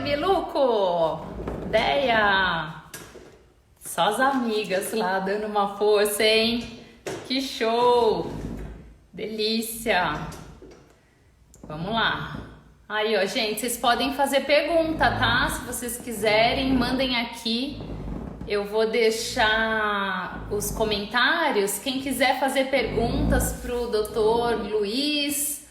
Biluco! Deia! Só as amigas lá dando uma força, hein? Que show! Delícia! Vamos lá! Aí, ó, gente, vocês podem fazer pergunta, tá? Se vocês quiserem, mandem aqui. Eu vou deixar os comentários. Quem quiser fazer perguntas pro Dr. Luiz,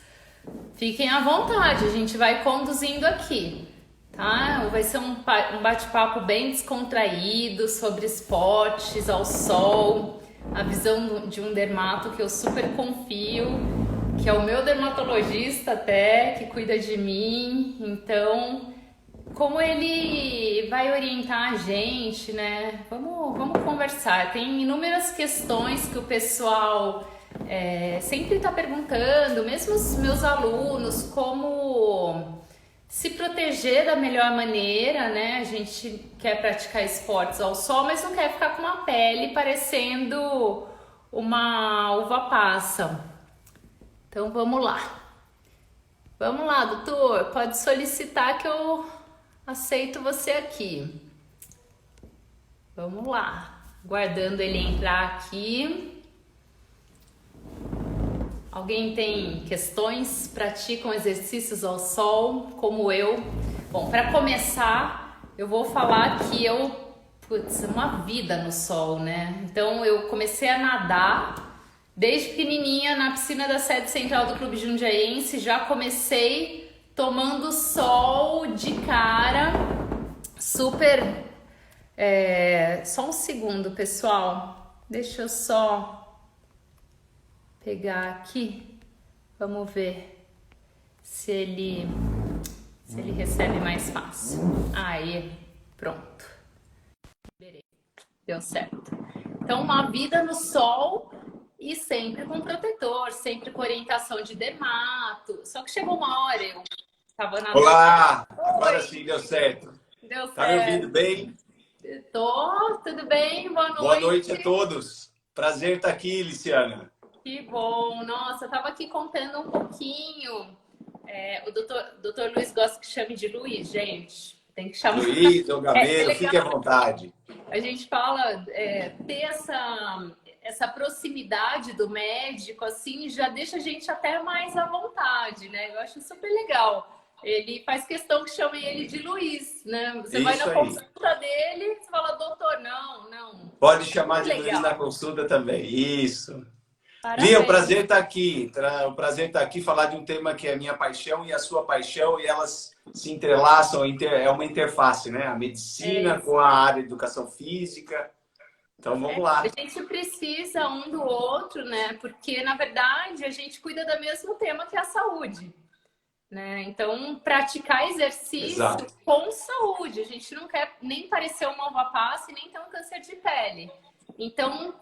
fiquem à vontade, a gente vai conduzindo aqui, tá? Vai ser um bate-papo bem descontraído sobre esportes ao sol, a visão de um dermato que eu super confio, que é o meu dermatologista até, que cuida de mim. Então, como ele vai orientar a gente, né? Vamos conversar. Tem inúmeras questões que o pessoal sempre está perguntando, mesmo os meus alunos, como se proteger da melhor maneira, né? A gente quer praticar esportes ao sol, mas não quer ficar com uma pele parecendo uma uva passa. Então vamos lá. Vamos lá, doutor. Pode solicitar que eu aceito você aqui. Vamos lá. Aguardando ele entrar aqui. Alguém tem questões? Praticam exercícios ao sol, como eu? Bom, para começar, eu vou falar que uma vida no sol, né? Então, eu comecei a nadar desde pequenininha na piscina da sede central do Clube Jundiaense. Já comecei tomando sol de cara, super... Só um segundo, pessoal. Deixa eu só pegar aqui, vamos ver se ele recebe mais fácil. Aí, pronto. Deu certo. Então, uma vida no sol e sempre com protetor, sempre com orientação de dermato. Só que chegou uma hora, eu tava na... Olá! Agora sim, deu certo. Deu certo. Tá me ouvindo bem? Tudo bem? Boa noite. Boa noite a todos. Prazer estar aqui, Liciana. Que bom! Nossa, eu tava aqui contando um pouquinho. O doutor Luiz gosta que chame de Luiz, gente. Tem que chamar. Luiz, o Gamelo, fique à vontade. A gente fala, ter essa proximidade do médico, assim, já deixa a gente até mais à vontade, né? Eu acho super legal. Ele faz questão que chamem ele de Luiz, né? Você vai na consulta dele, você fala, doutor, não. Pode chamar de Luiz na consulta também. Isso. Lia, o prazer estar aqui. O prazer estar aqui, falar de um tema que é a minha paixão e a sua paixão, e elas se entrelaçam, é uma interface, né? A medicina com a área de educação física. Então, vamos lá. A gente precisa um do outro, né? Porque, na verdade, a gente cuida do mesmo tema que é a saúde, né? Então, praticar exercício com saúde. A gente não quer nem parecer uma uva passa e nem ter um câncer de pele. Então,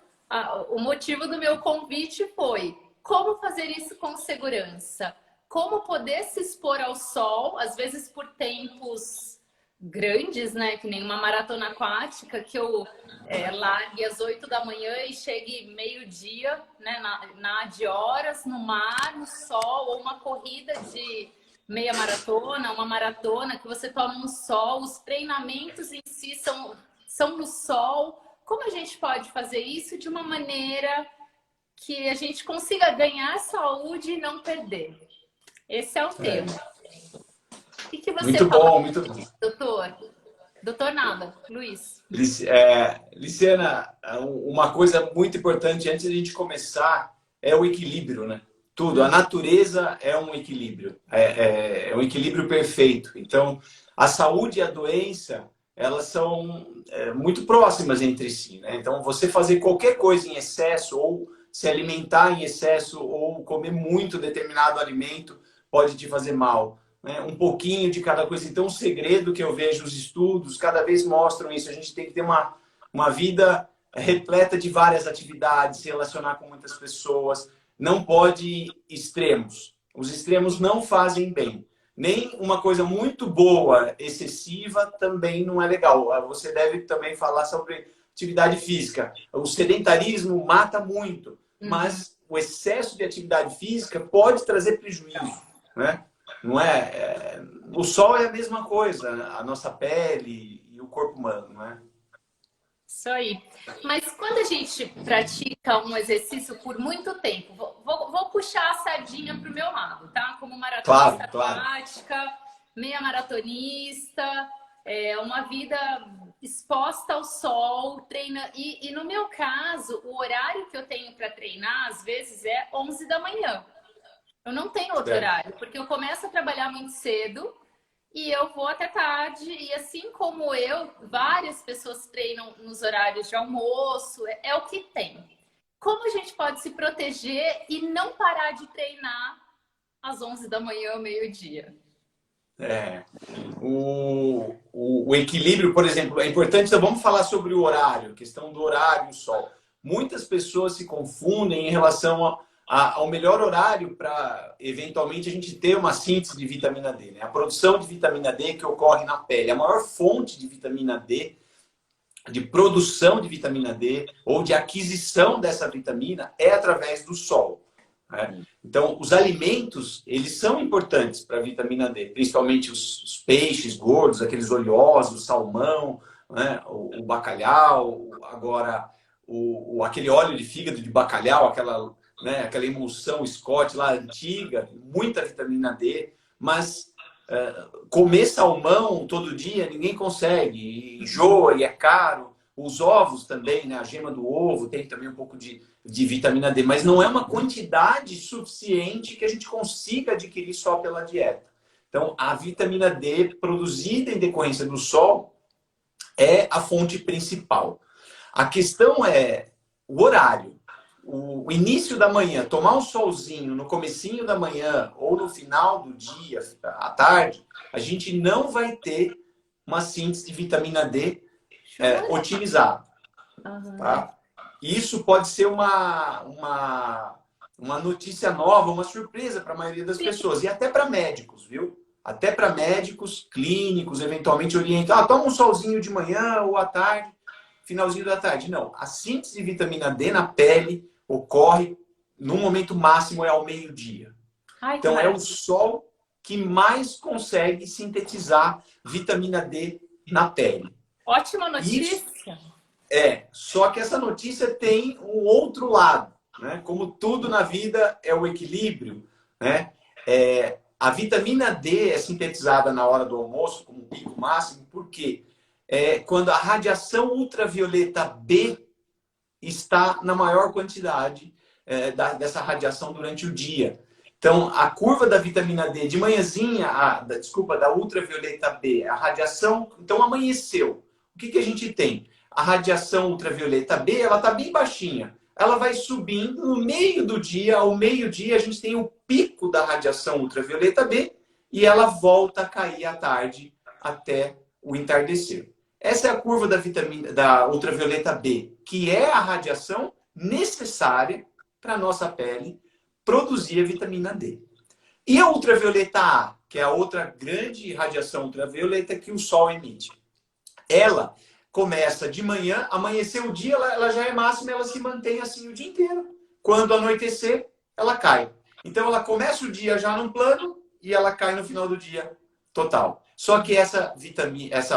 o motivo do meu convite foi como fazer isso com segurança, como poder se expor ao sol, às vezes por tempos grandes, né? Que nem uma maratona aquática, que eu largue às 8 da manhã e chegue meio-dia, né? Nade horas no mar, no sol, ou uma corrida de meia maratona, uma maratona que você toma no sol, os treinamentos em si são no sol. Como a gente pode fazer isso de uma maneira que a gente consiga ganhar saúde e não perder? Esse é o tema. O que você muito fala, bom, muito bom. doutor? Doutor nada, Luiz. Liciana, uma coisa muito importante antes de a gente começar é o equilíbrio, né? Tudo. A natureza é um equilíbrio. É um equilíbrio perfeito. Então, a saúde e a doença, elas são muito próximas entre si, né? Então, você fazer qualquer coisa em excesso, ou se alimentar em excesso, ou comer muito determinado alimento, pode te fazer mal, né? Um pouquinho de cada coisa. Então, o segredo que eu vejo, os estudos cada vez mostram isso. A gente tem que ter uma vida repleta de várias atividades, se relacionar com muitas pessoas. Não pode extremos. Os extremos não fazem bem. Nem uma coisa muito boa, excessiva, também não é legal. Você deve também falar sobre atividade física. O sedentarismo mata muito, mas o excesso de atividade física pode trazer prejuízo, né? o sol é a mesma coisa, a nossa pele e o corpo humano, não é? Isso aí. Mas quando a gente pratica um exercício por muito tempo, vou puxar a sardinha para o meu lado, tá? Como maratonista Claro, claro. aquática, meia maratonista, uma vida exposta ao sol, treina. E no meu caso, o horário que eu tenho para treinar, às vezes, é 11 da manhã. Eu não tenho outro Certo. horário, porque eu começo a trabalhar muito cedo e eu vou até tarde. E assim como eu, várias pessoas treinam nos horários de almoço, é o que tem. Como a gente pode se proteger e não parar de treinar às 11 da manhã, meio-dia? É. O equilíbrio, por exemplo, é importante. Então, vamos falar sobre o horário, questão do horário e o sol. Muitas pessoas se confundem em relação ao melhor horário para, eventualmente, a gente ter uma síntese de vitamina D, né? A produção de vitamina D que ocorre na pele. A maior fonte de vitamina D, de produção de vitamina D ou de aquisição dessa vitamina é através do sol, né? Então, os alimentos, eles são importantes para a vitamina D, principalmente os peixes gordos, aqueles oleosos, o salmão, né? O bacalhau, agora aquele óleo de fígado de bacalhau, aquela, né? Aquela emulsão Scott lá antiga, muita vitamina D, mas comer salmão todo dia ninguém consegue, enjoa e é caro. Os ovos também, né? A gema do ovo tem também um pouco de vitamina D, mas não é uma quantidade suficiente que a gente consiga adquirir só pela dieta. Então, a vitamina D produzida em decorrência do sol é a fonte principal. A questão é o horário. O início da manhã, tomar um solzinho no comecinho da manhã ou no final do dia, à tarde, a gente não vai ter uma síntese de vitamina D otimizada. Tá? Isso pode ser uma notícia nova, uma surpresa para a maioria das pessoas. E até para médicos, viu? Até para médicos clínicos, eventualmente orientam. Ah, toma um solzinho de manhã ou à tarde, finalzinho da tarde. Não. A síntese de vitamina D na pele ocorre no momento máximo é ao meio-dia. Então é o sol que mais consegue sintetizar vitamina D na pele. Ótima notícia. Só que essa notícia tem um outro lado, né? Como tudo na vida é o equilíbrio, né? A vitamina D é sintetizada na hora do almoço como pico máximo, porque quando a radiação ultravioleta B está na maior quantidade dessa radiação durante o dia. Então, a curva da vitamina D de manhãzinha, da ultravioleta B, a radiação, então amanheceu. O que a gente tem? A radiação ultravioleta B, ela está bem baixinha. Ela vai subindo no meio do dia, ao meio-dia a gente tem o pico da radiação ultravioleta B e ela volta a cair à tarde até o entardecer. Essa é a curva da ultravioleta B, que é a radiação necessária para a nossa pele produzir a vitamina D. E a ultravioleta A, que é a outra grande radiação ultravioleta que o Sol emite. Ela começa de manhã, amanhecer o dia, ela já é máxima, ela se mantém assim o dia inteiro. Quando anoitecer, ela cai. Então ela começa o dia já num plano e ela cai no final do dia total. Só que essa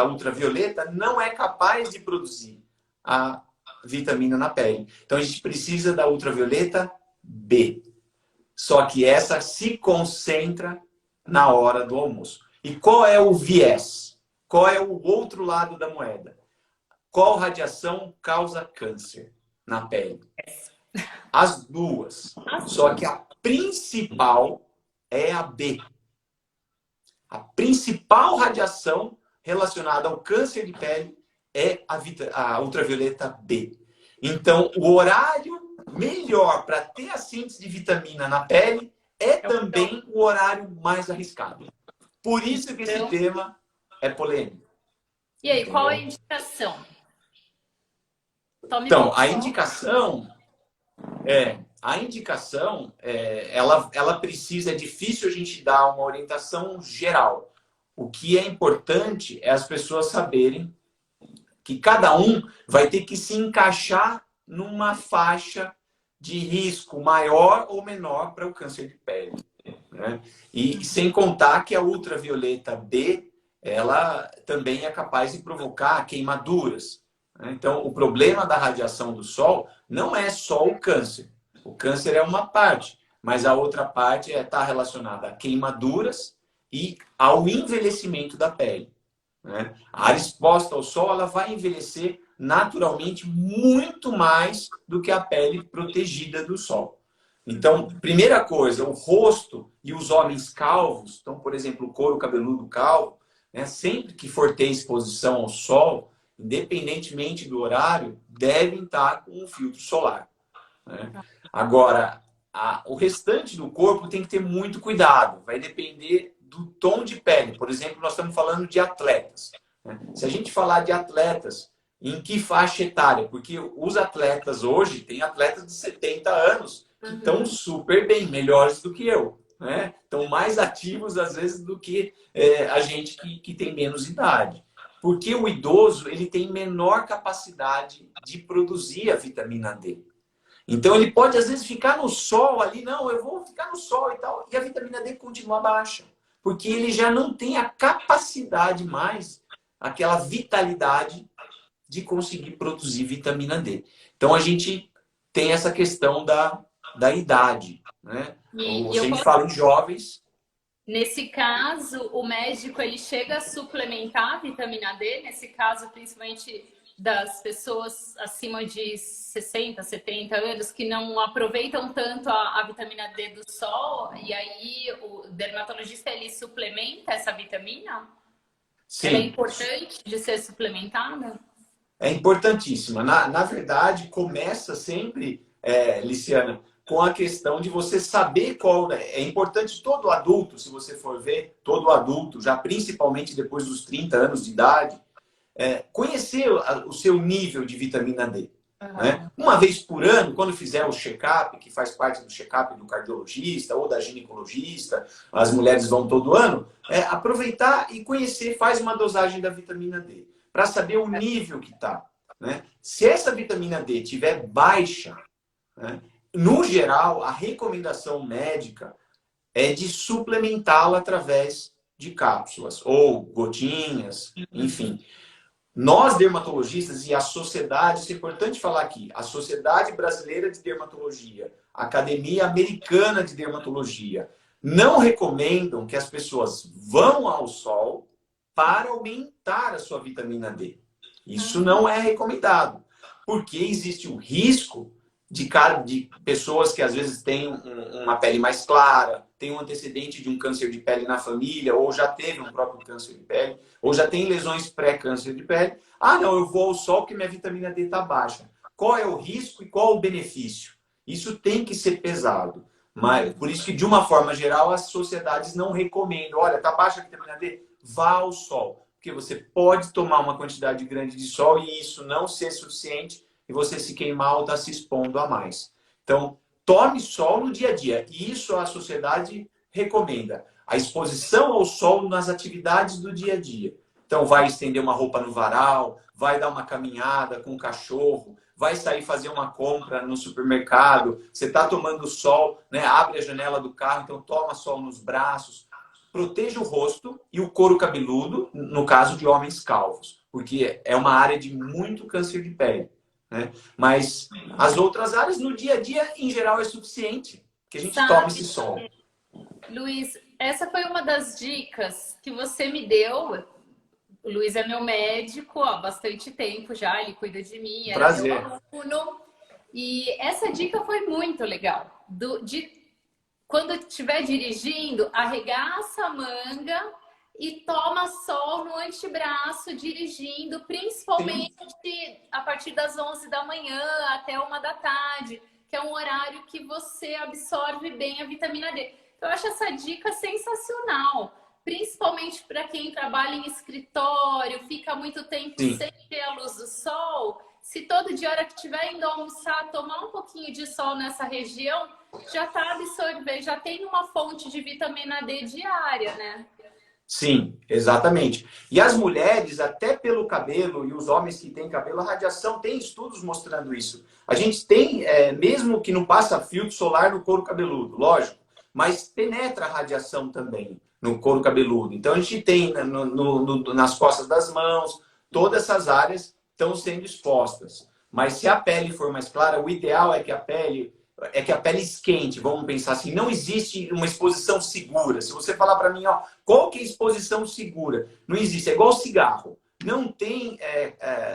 ultravioleta não é capaz de produzir a vitamina na pele. Então a gente precisa da ultravioleta B. Só que essa se concentra na hora do almoço. E qual é o viés? Qual é o outro lado da moeda? Qual radiação causa câncer na pele? As duas. Só que a principal é a B. A principal radiação relacionada ao câncer de pele é a ultravioleta B. Então, o horário melhor para ter a síntese de vitamina na pele é também o horário mais arriscado. Por isso que esse tema é polêmico. E aí, qual é a indicação? Então, a indicação ela precisa, é difícil a gente dar uma orientação geral. O que é importante é as pessoas saberem que cada um vai ter que se encaixar numa faixa de risco maior ou menor para o câncer de pele. né? E sem contar que a ultravioleta B, ela também é capaz de provocar queimaduras, né? Então, o problema da radiação do sol não é só o câncer. O câncer é uma parte, mas a outra parte está relacionada a queimaduras e ao envelhecimento da pele, né? A área exposta ao sol, ela vai envelhecer naturalmente muito mais do que a pele protegida do sol. Então, primeira coisa, o rosto e os homens calvos, então, por exemplo, o couro cabeludo calvo, né, sempre que for ter exposição ao sol, independentemente do horário, devem estar com um filtro solar, né? Agora, o restante do corpo tem que ter muito cuidado, vai depender do tom de pele. Por exemplo, nós estamos falando de atletas, né? Se a gente falar de atletas, em que faixa etária? Porque os atletas hoje, tem atletas de 70 anos que estão super bem, melhores do que eu, né? Estão mais ativos, às vezes, do que a gente que tem menos idade. Porque o idoso ele tem menor capacidade de produzir a vitamina D. Então, ele pode, às vezes, ficar no sol ali, não, eu vou ficar no sol e tal, e a vitamina D continua baixa. Porque ele já não tem a capacidade mais, aquela vitalidade de conseguir produzir vitamina D. Então, a gente tem essa questão da idade, né? E Se a eu gente fala em jovens... Nesse caso, o médico ele chega a suplementar a vitamina D, nesse caso, principalmente das pessoas acima de 60, 70 anos que não aproveitam tanto a vitamina D do sol, e aí o dermatologista ele suplementa essa vitamina? Ela é Sim, importante de ser suplementada? é importantíssima. Na verdade, começa sempre, Liciana, com a questão de você saber qual... É importante todo adulto, se você for ver, todo adulto, já principalmente depois dos 30 anos de idade, conhecer o seu nível de vitamina D. Né? Uma vez por ano, quando fizer o check-up, que faz parte do check-up do cardiologista ou da ginecologista, as mulheres vão todo ano, aproveitar e conhecer, faz uma dosagem da vitamina D, para saber o nível que está. Né? Se essa vitamina D estiver baixa, né, no geral, a recomendação médica é de suplementá-la através de cápsulas ou gotinhas, enfim. Nós, dermatologistas, e a sociedade, isso é importante falar aqui, a Sociedade Brasileira de Dermatologia, a Academia Americana de Dermatologia, não recomendam que as pessoas vão ao sol para aumentar a sua vitamina D. Isso não é recomendado, porque existe o risco de pessoas que às vezes têm uma pele mais clara, tem um antecedente de um câncer de pele na família, ou já teve um próprio câncer de pele, ou já tem lesões pré-câncer de pele. Ah, não, eu vou ao sol porque minha vitamina D está baixa. Qual é o risco e qual o benefício? Isso tem que ser pesado. Mas, por isso que, de uma forma geral, as sociedades não recomendam. Olha, está baixa a vitamina D? Vá ao sol. Porque você pode tomar uma quantidade grande de sol e isso não ser suficiente e você se queimar ou estar se expondo a mais. Então, tome sol no dia a dia. E isso a sociedade recomenda. A exposição ao sol nas atividades do dia a dia. Então, vai estender uma roupa no varal, vai dar uma caminhada com o cachorro, vai sair fazer uma compra no supermercado, você está tomando sol, né? Abre a janela do carro, então toma sol nos braços. Proteja o rosto e o couro cabeludo, no caso de homens calvos, porque é uma área de muito câncer de pele. Né? Mas as outras áreas, no dia a dia, em geral, é suficiente que a gente tome esse sol. Luiz, essa foi uma das dicas que você me deu. O Luiz é meu médico há bastante tempo já, ele cuida de mim, era Prazer. meu aluno. E essa dica foi muito legal. Quando estiver dirigindo, arregaça a manga e toma sol no antebraço dirigindo, principalmente a partir das 11 da manhã até 1 da tarde, que é um horário que você absorve bem a vitamina D. Eu acho essa dica sensacional, principalmente para quem trabalha em escritório, fica muito tempo sem ter a luz do sol. Se todo dia, hora que estiver indo almoçar, tomar um pouquinho de sol nessa região, já está absorvendo, já tem uma fonte de vitamina D diária, né? Sim, exatamente. E as mulheres, até pelo cabelo, e os homens que têm cabelo, a radiação, tem estudos mostrando isso. A gente tem, mesmo que não passa filtro solar no couro cabeludo, lógico, mas penetra a radiação também no couro cabeludo. Então a gente tem nas costas das mãos, todas essas áreas estão sendo expostas. Mas se a pele for mais clara, o ideal é que a pele esquente. Vamos pensar assim, não existe uma exposição segura. Se você falar para mim, ó, qual que é a exposição segura? Não existe, é igual cigarro. Não tem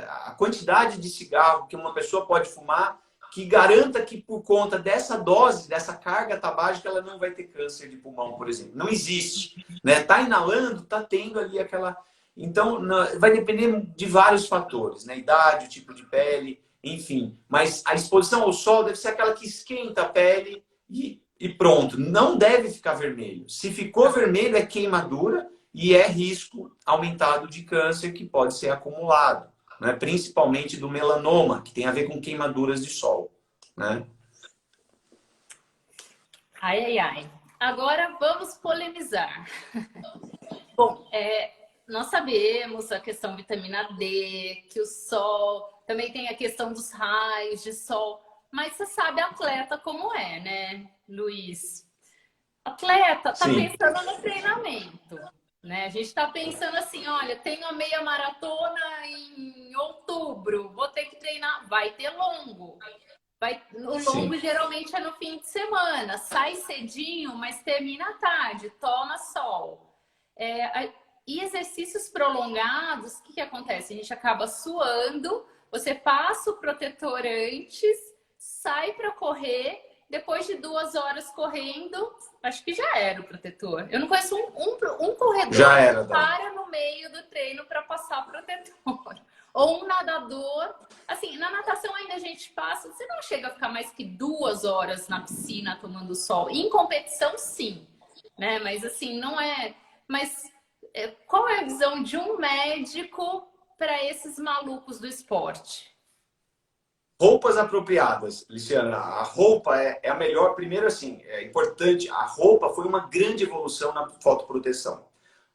a quantidade de cigarro que uma pessoa pode fumar que garanta que por conta dessa dose, dessa carga tabágica, ela não vai ter câncer de pulmão, por exemplo. Não existe. Né? Tá inalando, tá tendo ali aquela... Então, vai depender de vários fatores, né? Idade, o tipo de pele, enfim. Mas a exposição ao sol deve ser aquela que esquenta a pele e pronto. Não deve ficar vermelho. Se ficou vermelho, é queimadura e é risco aumentado de câncer que pode ser acumulado, né? Principalmente do melanoma, que tem a ver com queimaduras de sol, né? Ai, ai, ai. Agora vamos polemizar. Bom, nós sabemos a questão vitamina D, que o sol... Também tem a questão dos raios de sol. Mas você sabe atleta como é, né, Luiz? Atleta tá pensando no treinamento, né? A gente tá pensando assim, olha, tenho a meia maratona em outubro, vou ter que treinar. Vai ter longo. O longo geralmente é no fim de semana. Sai cedinho, mas termina à tarde. Toma sol. E exercícios prolongados, o que acontece? A gente acaba suando, você passa o protetor antes, sai para correr, depois de 2 horas correndo, acho que já era o protetor. Eu não conheço um corredor que para no meio do treino para passar o protetor. Ou um nadador. Assim, na natação ainda a gente passa, você não chega a ficar mais que 2 horas na piscina tomando sol. Em competição, sim. Né? Mas assim, não é... Mas qual é a visão de um médico para esses malucos do esporte? Roupas apropriadas, Luciana. A roupa é a melhor. Primeiro, assim, é importante. A roupa foi uma grande evolução na fotoproteção,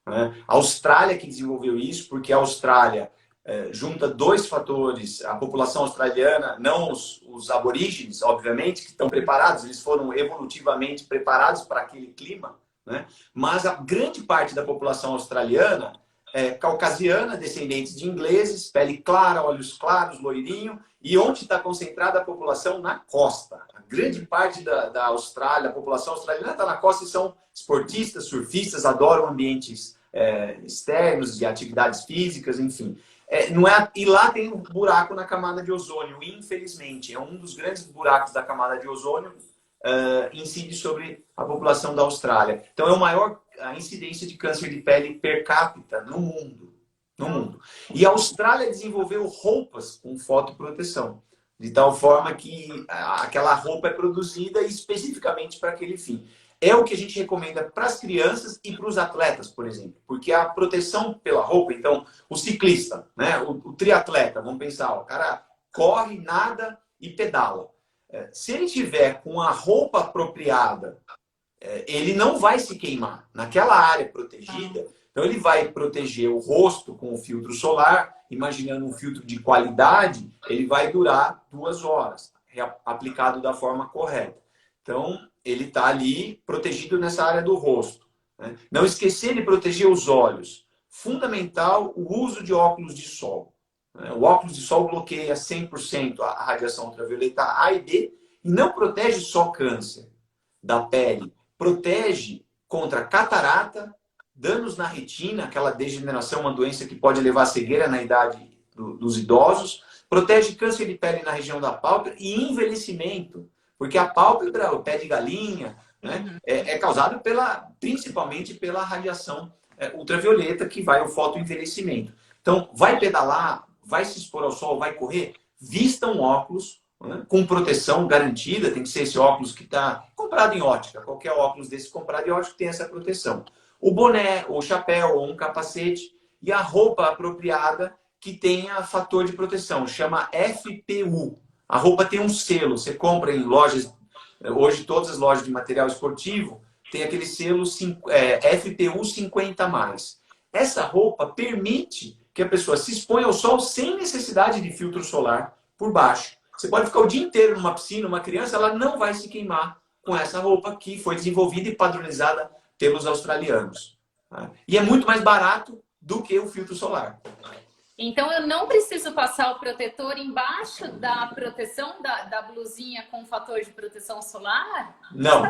né? A Austrália que desenvolveu isso, porque a Austrália junta 2 fatores. A população australiana, não os aborígenes, obviamente, que estão preparados. Eles foram evolutivamente preparados para aquele clima, né? Mas a grande parte da população australiana caucasiana, descendentes de ingleses, pele clara, olhos claros, loirinho, e onde está concentrada a população? Na costa. A grande parte da Austrália, a população australiana está na costa e são esportistas, surfistas, adoram ambientes externos, de atividades físicas, enfim. E lá tem um buraco na camada de ozônio, infelizmente. É um dos grandes buracos da camada de ozônio, incide sobre a população da Austrália. Então, a incidência de câncer de pele per capita no mundo. E a Austrália desenvolveu roupas com fotoproteção, de tal forma que aquela roupa é produzida especificamente para aquele fim. É o que a gente recomenda para as crianças e para os atletas, por exemplo, porque a proteção pela roupa, então, o ciclista, né, o triatleta, vamos pensar, o cara corre, nada e pedala. Se ele tiver com a roupa apropriada, ele não vai se queimar naquela área protegida. Então, ele vai proteger o rosto com o filtro solar, imaginando um filtro de qualidade, ele vai durar 2 horas, aplicado da forma correta. Então, ele está ali protegido nessa área do rosto, né? Não esquecer de proteger os olhos. Fundamental o uso de óculos de sol. O óculos de sol bloqueia 100% a radiação ultravioleta A e B e não protege só câncer da pele. Protege contra catarata, danos na retina, aquela degeneração, uma doença que pode levar à cegueira na idade dos idosos. Protege câncer de pele na região da pálpebra e envelhecimento. Porque a pálpebra, o pé de galinha, né, é causado principalmente pela radiação ultravioleta que vai ao fotoenvelhecimento. Então, vai pedalar, vai se expor ao sol, vai correr, vista um óculos, né, com proteção garantida, tem que ser esse óculos que está comprado em ótica. Qualquer óculos desse comprado em ótica tem essa proteção. O boné, ou chapéu, ou um capacete e a roupa apropriada que tenha fator de proteção, chama FPU. A roupa tem um selo, você compra em lojas, hoje todas as lojas de material esportivo tem aquele selo FPU 50+. Essa roupa permite que a pessoa se exponha ao sol sem necessidade de filtro solar por baixo. Você pode ficar o dia inteiro numa piscina, uma criança, ela não vai se queimar com essa roupa que foi desenvolvida e padronizada pelos australianos. Tá? E é muito mais barato do que o filtro solar. Então eu não preciso passar o protetor embaixo da proteção da blusinha com fator de proteção solar? Não,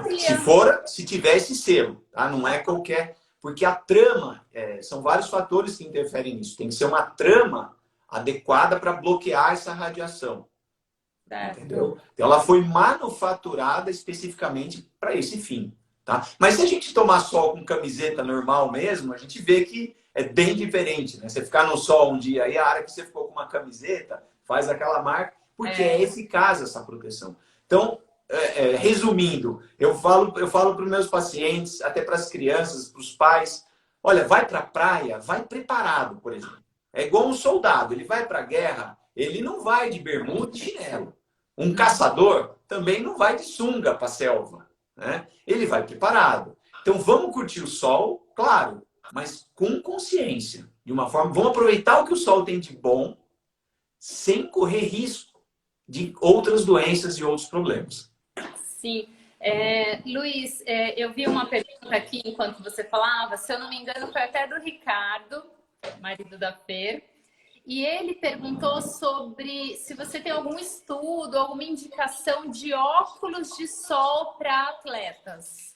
se tiver esse selo, tá? Não é qualquer... Porque a trama, são vários fatores que interferem nisso. Tem que ser uma trama adequada para bloquear essa radiação. Certo. Entendeu? Então ela foi manufaturada especificamente para esse fim. Tá? Mas se a gente tomar sol com camiseta normal mesmo, a gente vê que é bem diferente, né? Você ficar no sol um dia e a área que você ficou com uma camiseta faz aquela marca, porque é eficaz essa proteção. Então, resumindo, eu falo para os meus pacientes, até para as crianças, para os pais, olha, vai para a praia, vai preparado, por exemplo. É igual um soldado, ele vai para a guerra, ele não vai de bermuda e chinelo. Um caçador também não vai de sunga para a selva, né? Ele vai preparado. Então, vamos curtir o sol, claro, mas com consciência. De uma forma, vamos aproveitar o que o sol tem de bom, sem correr risco de outras doenças e outros problemas. Sim. Luiz, eu vi uma pergunta aqui enquanto você falava, se eu não me engano, foi até do Ricardo, marido da Fer, e ele perguntou sobre se você tem algum estudo, alguma indicação de óculos de sol para atletas.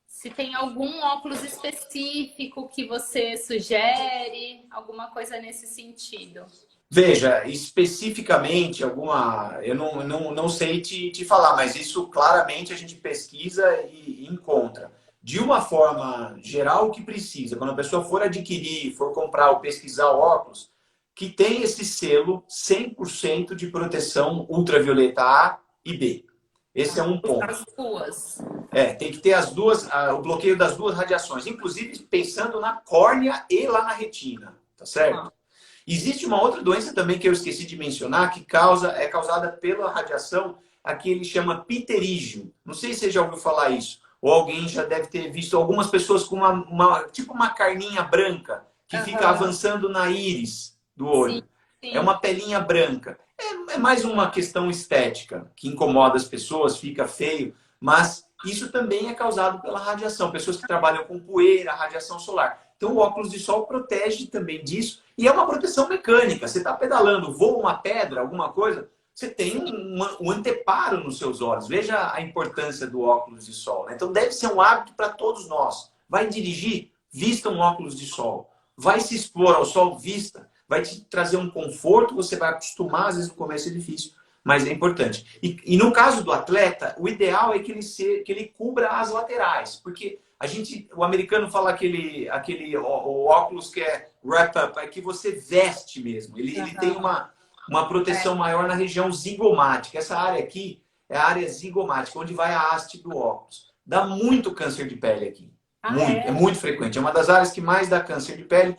Se tem algum óculos específico que você sugere, alguma coisa nesse sentido. Veja, especificamente eu não sei te falar, mas isso claramente a gente pesquisa e encontra. De uma forma geral, o que precisa, quando a pessoa for adquirir, for comprar ou pesquisar óculos, que tem esse selo 100% de proteção ultravioleta A e B. Esse é um ponto. As duas. Tem que ter o bloqueio das duas radiações, inclusive pensando na córnea e lá na retina, tá certo? Existe uma outra doença também que eu esqueci de mencionar, que é causada pela radiação, aqui ele chama pterígio. Não sei se você já ouviu falar isso, ou alguém já deve ter visto algumas pessoas com tipo uma carninha branca, que fica avançando na íris do olho. Sim. É uma pelinha branca. É mais uma questão estética, que incomoda as pessoas, fica feio, mas isso também é causado pela radiação. Pessoas que trabalham com poeira, radiação solar. Então o óculos de sol protege também disso. E é uma proteção mecânica. Você está pedalando, voa uma pedra, alguma coisa, você tem um anteparo nos seus olhos. Veja a importância do óculos de sol. Né? Então deve ser um hábito para todos nós. Vai dirigir? Vista um óculos de sol. Vai se expor ao sol? Vista. Vai te trazer um conforto, você vai acostumar, às vezes no começo é difícil, mas é importante. E no caso do atleta, o ideal é que ele cubra as laterais, porque o americano fala o óculos que é wrap-up, é que você veste mesmo. Ele tem uma proteção maior na região zigomática. Essa área aqui é a área zigomática, onde vai a haste do óculos. Dá muito câncer de pele aqui. É muito frequente. É uma das áreas que mais dá câncer de pele.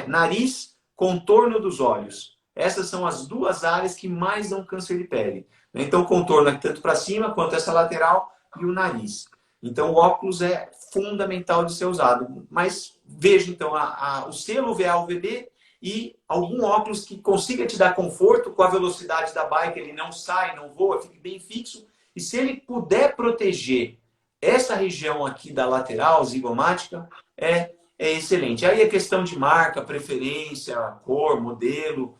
Nariz, contorno dos olhos. Essas são as duas áreas que mais dão câncer de pele. Então, o contorno é tanto para cima quanto essa lateral e o nariz. Então, o óculos é fundamental de ser usado. Mas veja, então, o selo VA-UVB e algum óculos que consiga te dar conforto com a velocidade da bike, ele não sai, não voa, fique bem fixo. E se ele puder proteger essa região aqui da lateral zigomática, é excelente. Aí é questão de marca, preferência, cor, modelo,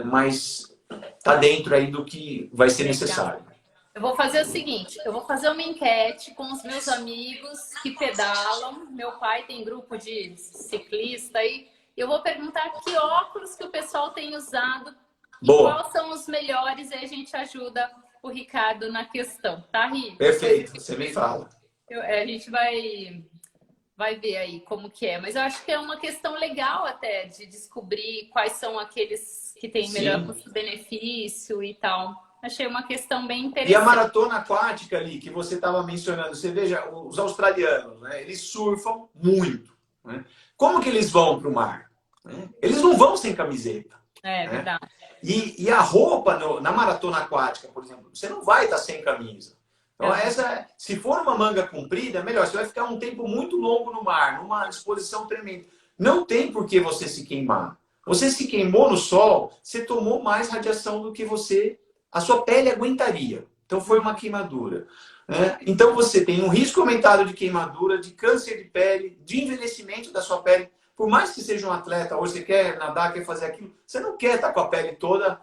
mas está dentro aí do que vai ser necessário. Eu vou fazer o seguinte, eu vou fazer uma enquete com os meus amigos que pedalam. Meu pai tem grupo de ciclista aí. Eu vou perguntar que óculos que o pessoal tem usado e quais são os melhores, e a gente ajuda o Ricardo na questão, tá, Ri? Perfeito, você me fala. A gente vai ver aí como que é. Mas eu acho que é uma questão legal até de descobrir quais são aqueles que têm melhor custo-benefício e tal. Achei uma questão bem interessante. E a maratona aquática ali, que você estava mencionando, você veja, os australianos, né, eles surfam muito. Né? Como que eles vão para o mar? Né? Eles não vão sem camiseta. É verdade. E a roupa na maratona aquática, por exemplo, você não vai estar sem camisa. Então, se for uma manga comprida, é melhor. Você vai ficar um tempo muito longo no mar, numa exposição tremenda. Não tem por que você se queimar. Você se queimou no sol, você tomou mais radiação do que a sua pele aguentaria. Então, foi uma queimadura. né? Então você tem um risco aumentado de queimadura, de câncer de pele, de envelhecimento da sua pele. Por mais que seja um atleta, ou você quer nadar, quer fazer aquilo, você não quer estar com a pele toda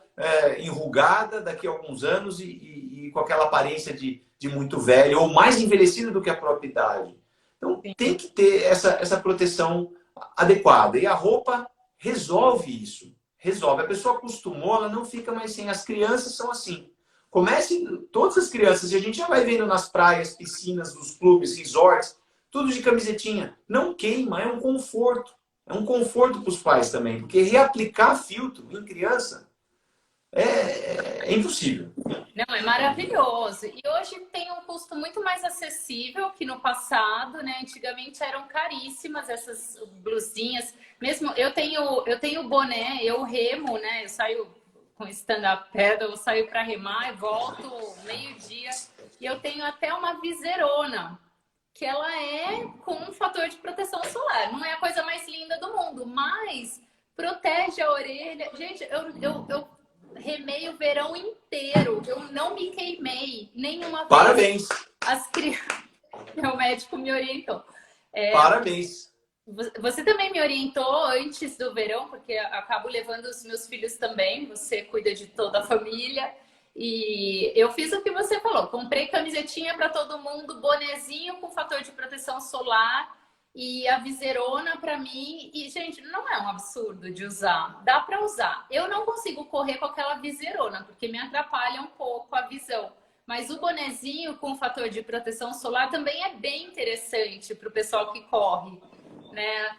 enrugada daqui a alguns anos e com aquela aparência de muito velho, ou mais envelhecido do que a própria idade. Então tem que ter essa proteção adequada. E a roupa resolve isso. Resolve. A pessoa acostumou, ela não fica mais sem. As crianças são assim. Comece todas as crianças, e a gente já vai vendo nas praias, piscinas, nos clubes, resorts, tudo de camisetinha. Não queima, é um conforto. É um conforto para os pais também, porque reaplicar filtro em criança é impossível. Não, é maravilhoso. E hoje tem um custo muito mais acessível que no passado, né? Antigamente eram caríssimas essas blusinhas. Mesmo eu tenho boné, eu remo, né? Eu saio com stand-up paddle, eu saio para remar, eu volto meio-dia e eu tenho até uma viseirona, que ela é com um fator de proteção solar. Não é a coisa mais linda do mundo, mas protege a orelha. Gente, eu remei o verão inteiro. Eu não me queimei nenhuma vez. Parabéns! As crianças... Meu médico me orientou. Parabéns! Você também me orientou antes do verão, porque acabo levando os meus filhos também. Você cuida de toda a família. E eu fiz o que você falou. Comprei camisetinha para todo mundo, bonezinho com fator de proteção solar e a viseirona para mim. E, gente, não é um absurdo de usar. Dá para usar. Eu não consigo correr com aquela viseirona, porque me atrapalha um pouco a visão. Mas o bonezinho com fator de proteção solar também é bem interessante para o pessoal que corre, né?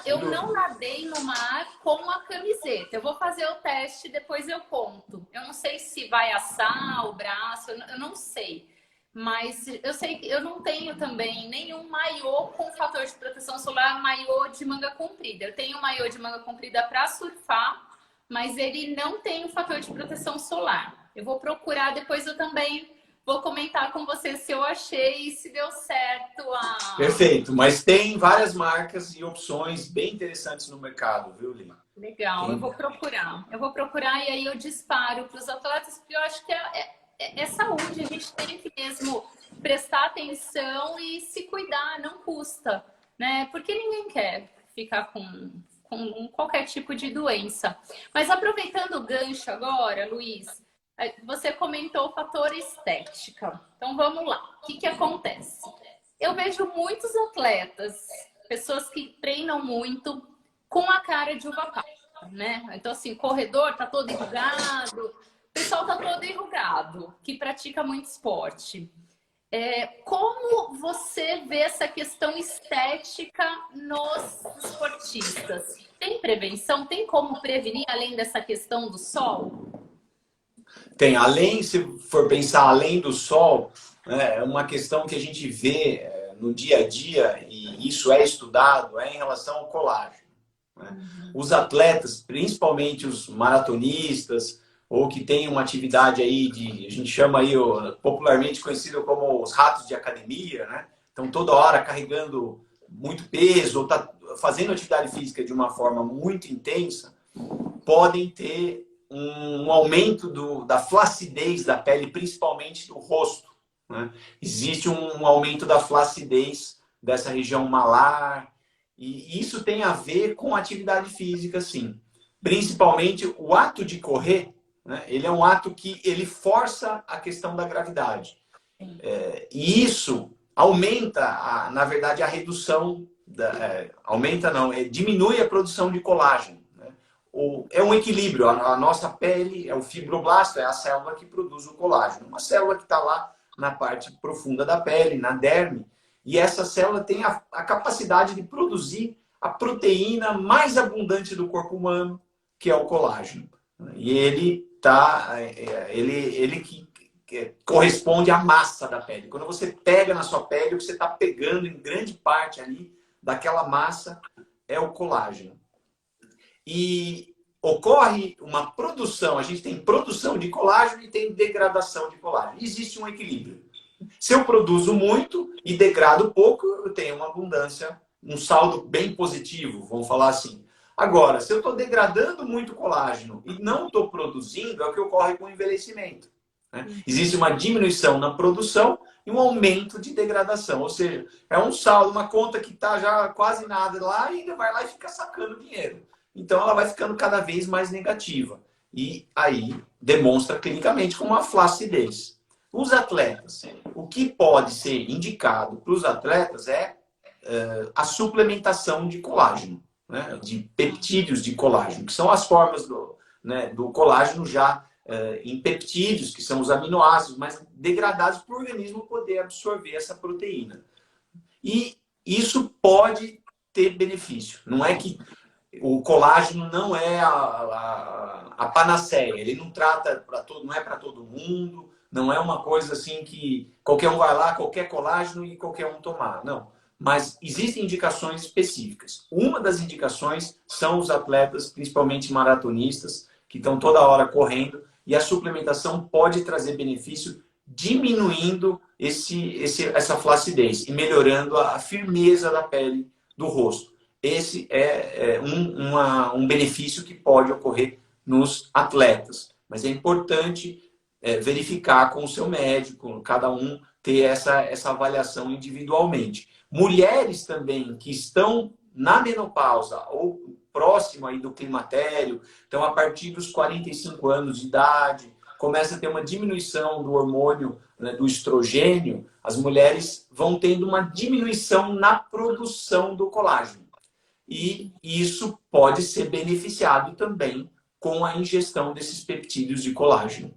Eu não nadei no mar com a camiseta. Eu vou fazer o teste, depois eu conto. Eu não sei se vai assar o braço, eu não sei. Mas eu sei que eu não tenho também nenhum maiô com fator de proteção solar, maiô de manga comprida. Eu tenho um maiô de manga comprida para surfar, mas ele não tem o fator de proteção solar. Eu vou procurar, depois eu também vou comentar com você se eu achei e se deu certo. Perfeito, mas tem várias marcas e opções bem interessantes no mercado, viu, Lima? Legal, eu vou procurar. Eu vou procurar e aí eu disparo para os atletas, porque eu acho que é saúde, a gente tem que mesmo prestar atenção e se cuidar, não custa, né? Porque ninguém quer ficar com qualquer tipo de doença. Mas aproveitando o gancho agora, Luiz, você comentou o fator estética. Então vamos lá. O que acontece? Eu vejo muitos atletas, pessoas que treinam muito, com a cara de uva passa, né? Então, assim, corredor tá todo enrugado, o pessoal tá todo enrugado, que pratica muito esporte. Como você vê essa questão estética nos esportistas? Tem prevenção? Tem como prevenir além dessa questão do sol? Tem, além, se for pensar além do sol, né, é uma questão que a gente vê no dia a dia, e isso é estudado, é em relação ao colágeno. Né? Os atletas, principalmente os maratonistas, ou que têm uma atividade aí a gente chama aí popularmente conhecido como os ratos de academia, né? Então toda hora carregando muito peso, ou tá fazendo atividade física de uma forma muito intensa, podem ter um aumento da flacidez da pele, principalmente do rosto. Né? Existe um aumento da flacidez dessa região malar, e isso tem a ver com atividade física, sim. Principalmente o ato de correr, né? Ele é um ato que ele força a questão da gravidade. E isso aumenta, na verdade, a redução, aumenta não, diminui a produção de colágeno. É um equilíbrio. A nossa pele é o fibroblasto, é a célula que produz o colágeno. Uma célula que está lá na parte profunda da pele, na derme. E essa célula tem a capacidade de produzir a proteína mais abundante do corpo humano, que é o colágeno. E ele que corresponde à massa da pele. Quando você pega na sua pele, o que você está pegando em grande parte ali daquela massa é o colágeno. E ocorre uma produção, a gente tem produção de colágeno e tem degradação de colágeno. Existe um equilíbrio. Se eu produzo muito e degrado pouco, eu tenho uma abundância, um saldo bem positivo, vamos falar assim. Agora, se eu estou degradando muito colágeno e não estou produzindo, é o que ocorre com o envelhecimento. né? Existe uma diminuição na produção e um aumento de degradação. Ou seja, é um saldo, uma conta que está já quase nada lá e ainda vai lá e fica sacando dinheiro. Então ela vai ficando cada vez mais negativa. E aí demonstra clinicamente como uma flacidez. Os atletas, o que pode ser indicado para os atletas é a suplementação de colágeno, né? De peptídeos de colágeno, que são as formas do colágeno já em peptídeos, que são os aminoácidos, mas degradados para o organismo poder absorver essa proteína. E isso pode ter benefício. Não é que o colágeno não é a panaceia, ele não trata para todo, não é para todo mundo, não é uma coisa assim que qualquer um vai lá, qualquer colágeno e qualquer um tomar, não. Mas existem indicações específicas. Uma das indicações são os atletas, principalmente maratonistas, que estão toda hora correndo, e a suplementação pode trazer benefício diminuindo essa flacidez e melhorando a firmeza da pele do rosto. Esse é um benefício que pode ocorrer nos atletas. Mas é importante verificar com o seu médico, cada um ter essa avaliação individualmente. Mulheres também que estão na menopausa ou próximo aí do climatério, então a partir dos 45 anos de idade, começa a ter uma diminuição do hormônio, né, do estrogênio, as mulheres vão tendo uma diminuição na produção do colágeno. E isso pode ser beneficiado também com a ingestão desses peptídeos de colágeno.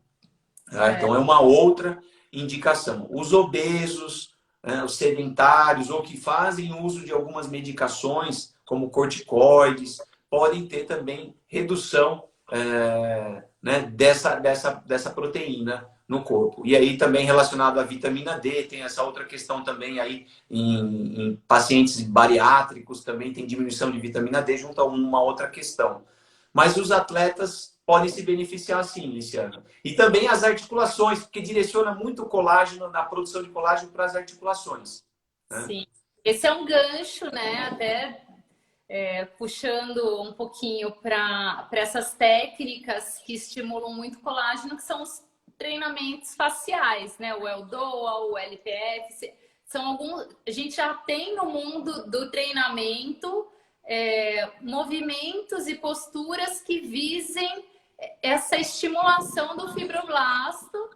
Então é uma outra indicação. Os obesos, os sedentários ou que fazem uso de algumas medicações, como corticoides, podem ter também redução dessa proteína no corpo. E aí também relacionado à vitamina D, tem essa outra questão também aí em pacientes bariátricos, também tem diminuição de vitamina D junto a uma outra questão. Mas os atletas podem se beneficiar sim, Liciana. E também as articulações, porque direciona muito o colágeno, na produção de colágeno para as articulações. Né? Sim. Esse é um gancho, né? Até puxando um pouquinho para essas técnicas que estimulam muito o colágeno, que são os treinamentos faciais, né? O Eldoa, o LPF, são alguns. A gente já tem no mundo do treinamento movimentos e posturas que visem essa estimulação do fibroblasto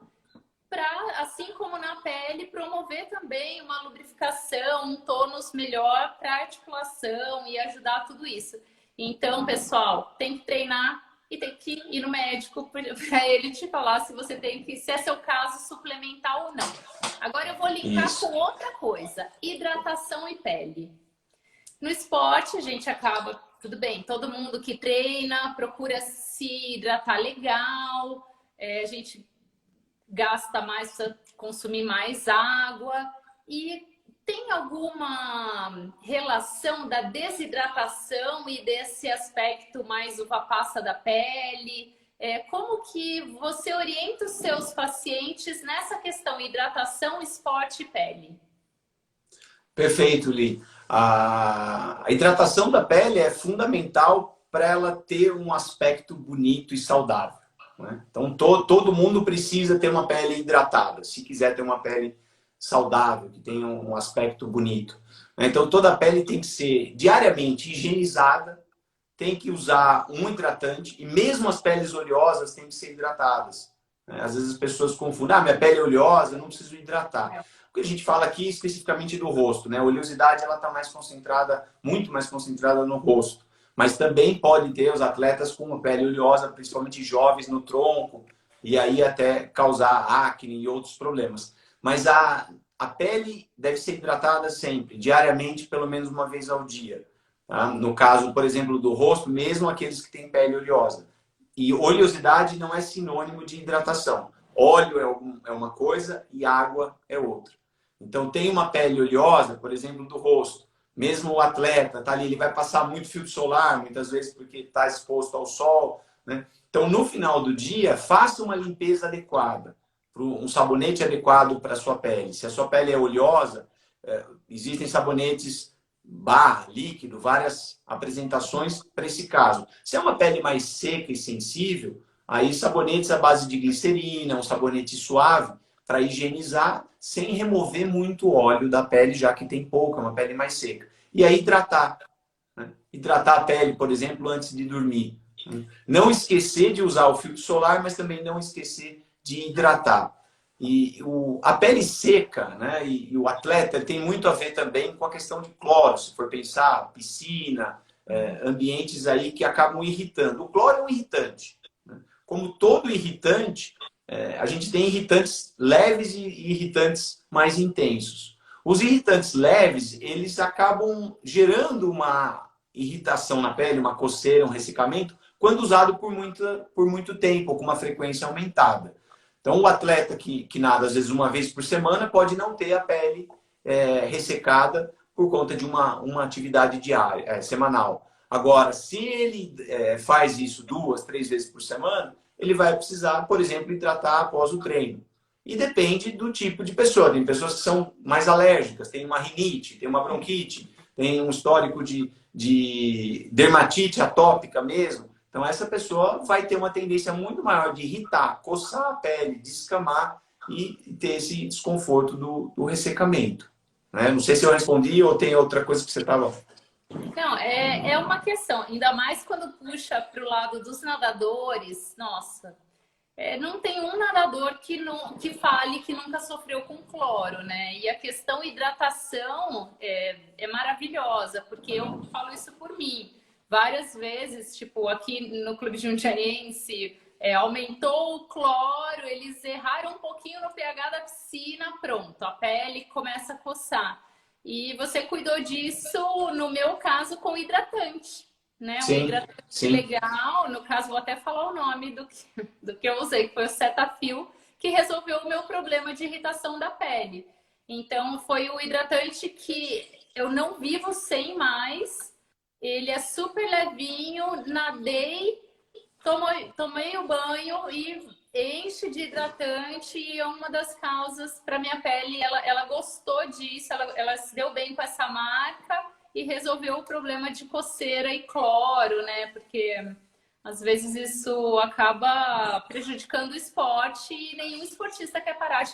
para, assim como na pele, promover também uma lubrificação, um tônus melhor para a articulação e ajudar tudo isso. Então, pessoal, tem que treinar e tem que ir no médico para ele te falar se você tem que, se é seu caso, suplementar ou não. Agora eu vou linkar com outra coisa: hidratação e pele. No esporte, a gente acaba, tudo bem, todo mundo que treina procura se hidratar legal, a gente gasta mais, precisa consumir mais água. E tem alguma relação da desidratação e desse aspecto mais uva passa da pele? Como que você orienta os seus pacientes nessa questão hidratação, esporte e pele? Perfeito, Li. A hidratação da pele é fundamental para ela ter um aspecto bonito e saudável. Né? Então, todo mundo precisa ter uma pele hidratada, se quiser ter uma pele saudável, que tenha um aspecto bonito. Então, toda a pele tem que ser diariamente higienizada, tem que usar um hidratante, e mesmo as peles oleosas têm que ser hidratadas. Às vezes as pessoas confundem, minha pele é oleosa, eu não preciso hidratar. O que a gente fala aqui especificamente do rosto, né? A oleosidade ela está mais concentrada, muito mais concentrada no rosto. Mas também pode ter os atletas com uma pele oleosa, principalmente jovens no tronco, e aí até causar acne e outros problemas. Mas a pele deve ser hidratada sempre, diariamente, pelo menos uma vez ao dia. Tá? No caso, por exemplo, do rosto, mesmo aqueles que têm pele oleosa. E oleosidade não é sinônimo de hidratação. Óleo é uma coisa e água é outra. Então, tem uma pele oleosa, por exemplo, do rosto. Mesmo o atleta, tá ali, ele vai passar muito filtro solar, muitas vezes porque está exposto ao sol. Né? Então, no final do dia, faça uma limpeza adequada, um sabonete adequado para a sua pele. Se a sua pele é oleosa, existem sabonetes barra, líquido, várias apresentações para esse caso. Se é uma pele mais seca e sensível, Aí sabonetes à base de glicerina, um sabonete suave para higienizar sem remover muito óleo da pele, já que tem pouca, uma pele mais seca. E aí hidratar, né? Hidratar a pele, por exemplo, antes de dormir. Não esquecer de usar o filtro solar, mas também não esquecer de hidratar. E a pele seca, né, e o atleta ele tem muito a ver também com a questão de cloro. Se for pensar, piscina, ambientes aí que acabam irritando. O cloro é um irritante. Né? Como todo irritante, a gente tem irritantes leves e irritantes mais intensos. Os irritantes leves, eles acabam gerando uma irritação na pele, uma coceira, um ressecamento, quando usado por muito tempo, com uma frequência aumentada. Então, o atleta que nada, às vezes, uma vez por semana, pode não ter a pele ressecada por conta de uma atividade diária, semanal. Agora, se ele faz isso 2, 3 vezes por semana, ele vai precisar, por exemplo, hidratar após o treino. E depende do tipo de pessoa. Tem pessoas que são mais alérgicas, tem uma rinite, tem uma bronquite, tem um histórico de dermatite atópica mesmo. Então, essa pessoa vai ter uma tendência muito maior de irritar, coçar a pele, descamar e ter esse desconforto do ressecamento. Né? Não sei se eu respondi ou tem outra coisa que você estava... Não, é uma questão, ainda mais quando puxa para o lado dos nadadores, nossa, não tem um nadador que fale que nunca sofreu com cloro, né? E a questão hidratação é maravilhosa, porque eu falo isso por mim. Várias vezes, tipo, aqui no Clube Jundiaense, aumentou o cloro, eles erraram um pouquinho no pH da piscina, pronto, a pele começa a coçar. E você cuidou disso, no meu caso, com hidratante, né? Um Sim, hidratante sim. legal, no caso, vou até falar o nome do que eu usei, que foi o Cetaphil, que resolveu o meu problema de irritação da pele. Então, foi o hidratante que eu não vivo sem mais. Ele é super levinho, nadei, tomei o banho e enche de hidratante, e é uma das causas para minha pele. Ela gostou disso, ela se deu bem com essa marca e resolveu o problema de coceira e cloro, né? Porque às vezes isso acaba prejudicando o esporte e nenhum esportista quer parar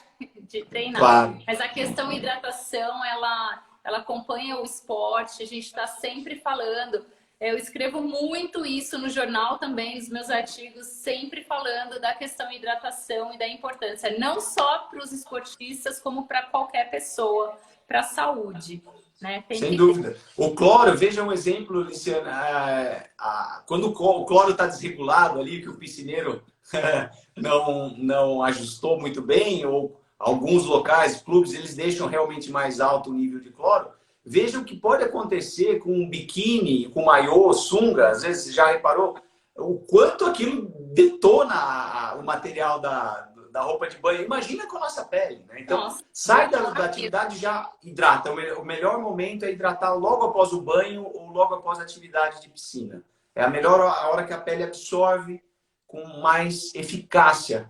de treinar. Claro. Mas a questão hidratação, ela acompanha o esporte, a gente está sempre falando. Eu escrevo muito isso no jornal também, nos meus artigos, sempre falando da questão hidratação e da importância, não só para os esportistas, como para qualquer pessoa, para a saúde. Né? Sem dúvida. O cloro, veja um exemplo, Luciana, quando o cloro está desregulado ali, que o piscineiro não ajustou muito bem, ou alguns locais, clubes, eles deixam realmente mais alto o nível de cloro. Veja o que pode acontecer com um biquíni, com maiô, sunga, às vezes você já reparou o quanto aquilo detona o material da roupa de banho. Imagina com a nossa pele, né? Então, Nossa, sai da atividade e já hidrata. O melhor momento é hidratar logo após o banho ou logo após a atividade de piscina. É a melhor hora que a pele absorve com mais eficácia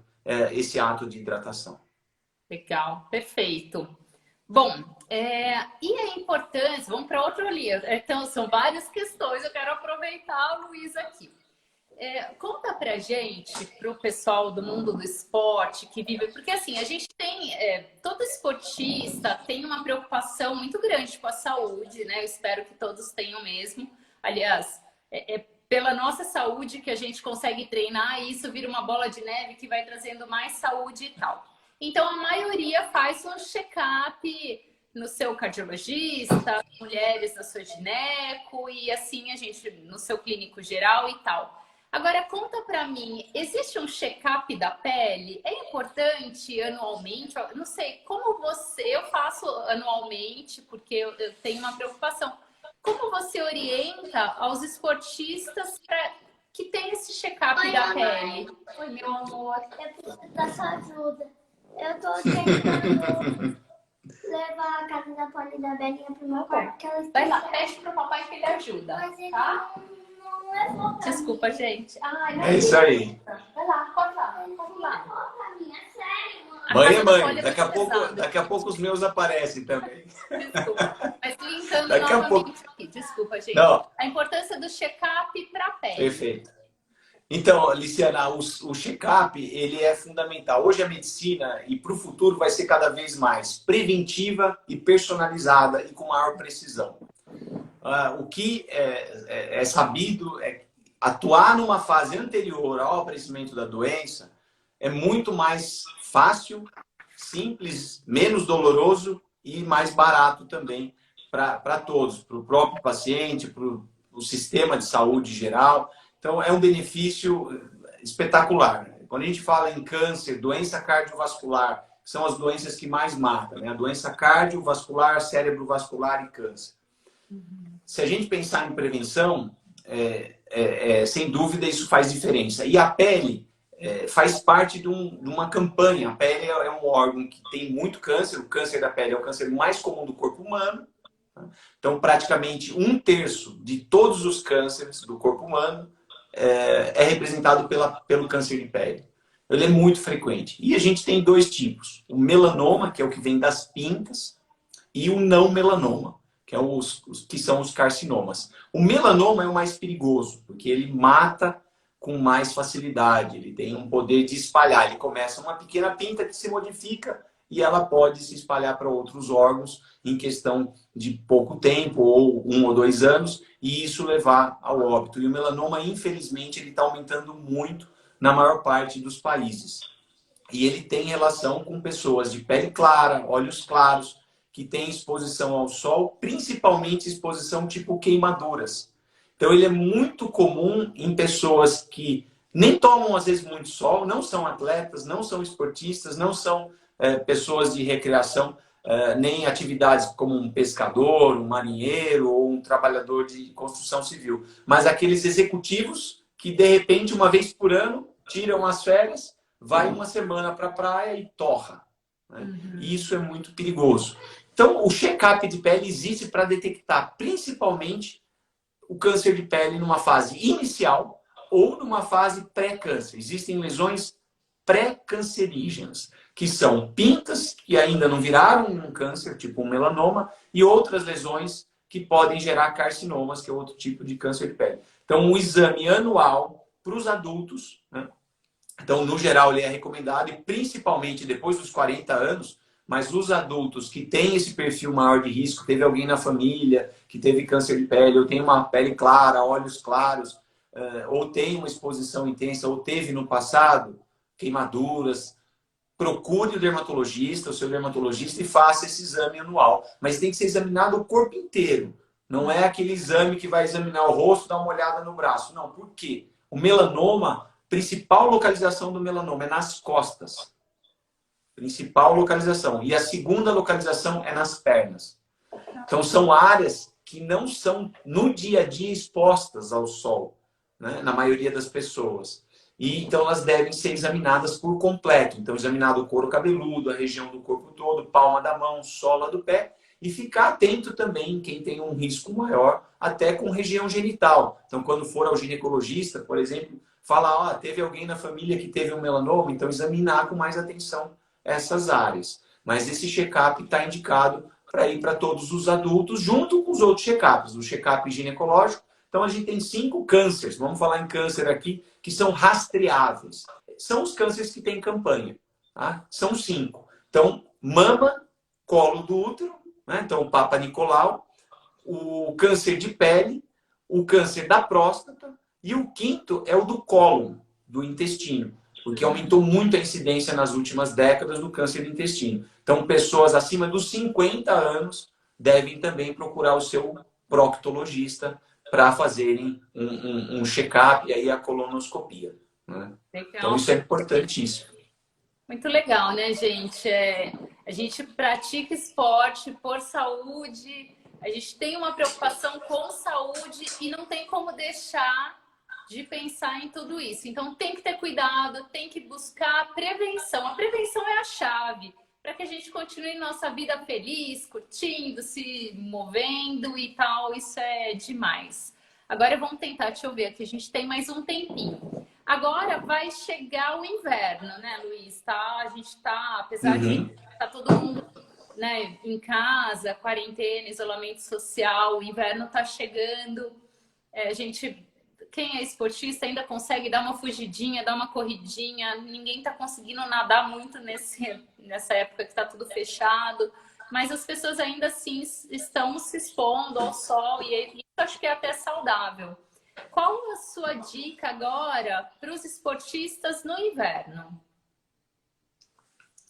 esse ato de hidratação. legal, perfeito. Bom, e a importância, vamos para outro livro. Então, são várias questões, eu quero aproveitar a Luísa aqui. Conta pra gente, pro pessoal do mundo do esporte que vive, porque assim, a gente tem, todo esportista tem uma preocupação muito grande com a saúde, né? Eu espero que todos tenham mesmo. Aliás, pela nossa saúde que a gente consegue treinar e isso vira uma bola de neve que vai trazendo mais saúde e tal. Então, a maioria faz um check-up no seu cardiologista, mulheres na sua gineco e assim a gente no seu clínico geral e tal. Agora, conta pra mim, existe um check-up da pele? É importante anualmente? Eu não sei, eu faço anualmente porque eu tenho uma preocupação. Como você orienta aos esportistas que tem esse check-up da pele? Oi, meu amor, eu preciso da sua ajuda. Eu tô tentando levar a casa da Polly e da Belinha pro meu quarto. Que elas Vai lá, pede pro papai que ele ajuda, Mas ele tá? não levou pra Desculpa, gente. Ai, não É isso aí. Vai lá, pode lá, vamos lá. mim. Levou pra mim, é sério, mano. A Mãe casa é da mãe. Polly é Daqui a muito pesada. daqui a pouco os meus aparecem também. Desculpa. Mas linkando Daqui a novamente pouco. aqui. Desculpa, gente. Não. A importância do check-up para a pele. Perfeito. Então, Liciana, o check-up, ele é fundamental. Hoje a medicina, e para o futuro, vai ser cada vez mais preventiva e personalizada e com maior precisão. O que é sabido é que atuar numa fase anterior ao aparecimento da doença é muito mais fácil, simples, menos doloroso e mais barato também para todos, para o próprio paciente, para o sistema de saúde geral. Então, é um benefício espetacular. Quando a gente fala em câncer, doença cardiovascular, que são as doenças que mais matam, né? A doença cardiovascular, cerebrovascular e câncer. Se a gente pensar em prevenção, sem dúvida isso faz diferença. E a pele faz parte de uma campanha. A pele é um órgão que tem muito câncer. O câncer da pele é o câncer mais comum do corpo humano. Então, praticamente 1/3 de todos os cânceres do corpo humano é representado pelo câncer de pele. Ele é muito frequente. E a gente tem 2 tipos. O melanoma, que é o que vem das pintas, e o não melanoma, que que são os carcinomas. O melanoma é o mais perigoso, porque ele mata com mais facilidade. Ele tem um poder de espalhar. Ele começa uma pequena pinta que se modifica e ela pode se espalhar para outros órgãos em questão de pouco tempo, ou 1 ou 2 anos, e isso levar ao óbito. E o melanoma, infelizmente, ele está aumentando muito na maior parte dos países. E ele tem relação com pessoas de pele clara, olhos claros, que têm exposição ao sol, principalmente exposição tipo queimaduras. Então, ele é muito comum em pessoas que nem tomam, às vezes, muito sol, não são atletas, não são esportistas, não são pessoas de recreação, nem atividades como um pescador, um marinheiro ou um trabalhador de construção civil. Mas aqueles executivos que, de repente, uma vez por ano, tiram as férias, vai uma semana para a praia e torra. Né? E isso é muito perigoso. Então, o check-up de pele existe para detectar, principalmente, o câncer de pele numa fase inicial ou numa fase pré-câncer. Existem lesões pré-cancerígenas, que são pintas que ainda não viraram um câncer, tipo um melanoma, e outras lesões que podem gerar carcinomas, que é outro tipo de câncer de pele. Então, um exame anual para os adultos, né? Então, no geral, ele é recomendado, e principalmente depois dos 40 anos, mas os adultos que têm esse perfil maior de risco, teve alguém na família que teve câncer de pele, ou tem uma pele clara, olhos claros, ou tem uma exposição intensa, ou teve no passado queimaduras, procure o dermatologista, o seu dermatologista, e faça esse exame anual. Mas tem que ser examinado o corpo inteiro. Não é aquele exame que vai examinar o rosto, dar uma olhada no braço. Não, por quê? O melanoma, principal localização do melanoma é nas costas. Principal localização. E a segunda localização é nas pernas. Então, são áreas que não são, no dia a dia, expostas ao sol, né? Na maioria das pessoas. E então elas devem ser examinadas por completo. Então, examinado o couro cabeludo, a região do corpo todo, palma da mão, sola do pé, e ficar atento também quem tem um risco maior, até com região genital. Então, quando for ao ginecologista, por exemplo, falar, teve alguém na família que teve um melanoma, então examinar com mais atenção essas áreas. Mas esse check-up está indicado para ir para todos os adultos, junto com os outros check-ups, o check-up ginecológico. Então, a gente tem 5 cânceres, vamos falar em câncer aqui, que são rastreáveis. São os cânceres que têm campanha. Tá? São 5. Então, mama, colo do útero, né? Então o Papa Nicolau, o câncer de pele, o câncer da próstata, e o 5º é o do cólon, do intestino, porque aumentou muito a incidência nas últimas décadas do câncer do intestino. Então, pessoas acima dos 50 anos devem também procurar o seu proctologista para fazerem um check-up e aí a colonoscopia. Né? Então, isso é importantíssimo. Muito legal, né, gente? A gente pratica esporte por saúde, a gente tem uma preocupação com saúde e não tem como deixar de pensar em tudo isso. Então, tem que ter cuidado, tem que buscar prevenção. A prevenção é a chave para que a gente continue nossa vida feliz, curtindo, se movendo e tal. Isso é demais. Agora vamos tentar, deixa eu ver aqui, a gente tem mais um tempinho. Agora vai chegar o inverno, né, Luiz? Tá? A gente tá, apesar de tá todo mundo, né, em casa, quarentena, isolamento social, o inverno tá chegando. A gente quem é esportista ainda consegue dar uma fugidinha, dar uma corridinha. Ninguém está conseguindo nadar muito nessa época que está tudo fechado. Mas as pessoas ainda assim estão se expondo ao sol e isso acho que é até saudável. Qual a sua dica agora para os esportistas no inverno?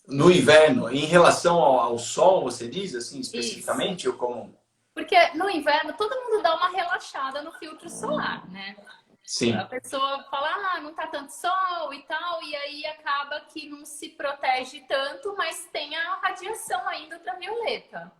No inverno, em relação ao sol, você diz assim especificamente? Isso. Ou como? Porque no inverno todo mundo dá uma relaxada no filtro solar, né? Sim. A pessoa fala, não tá tanto sol e tal, e aí acaba que não se protege tanto, mas tem a radiação ainda ultravioleta.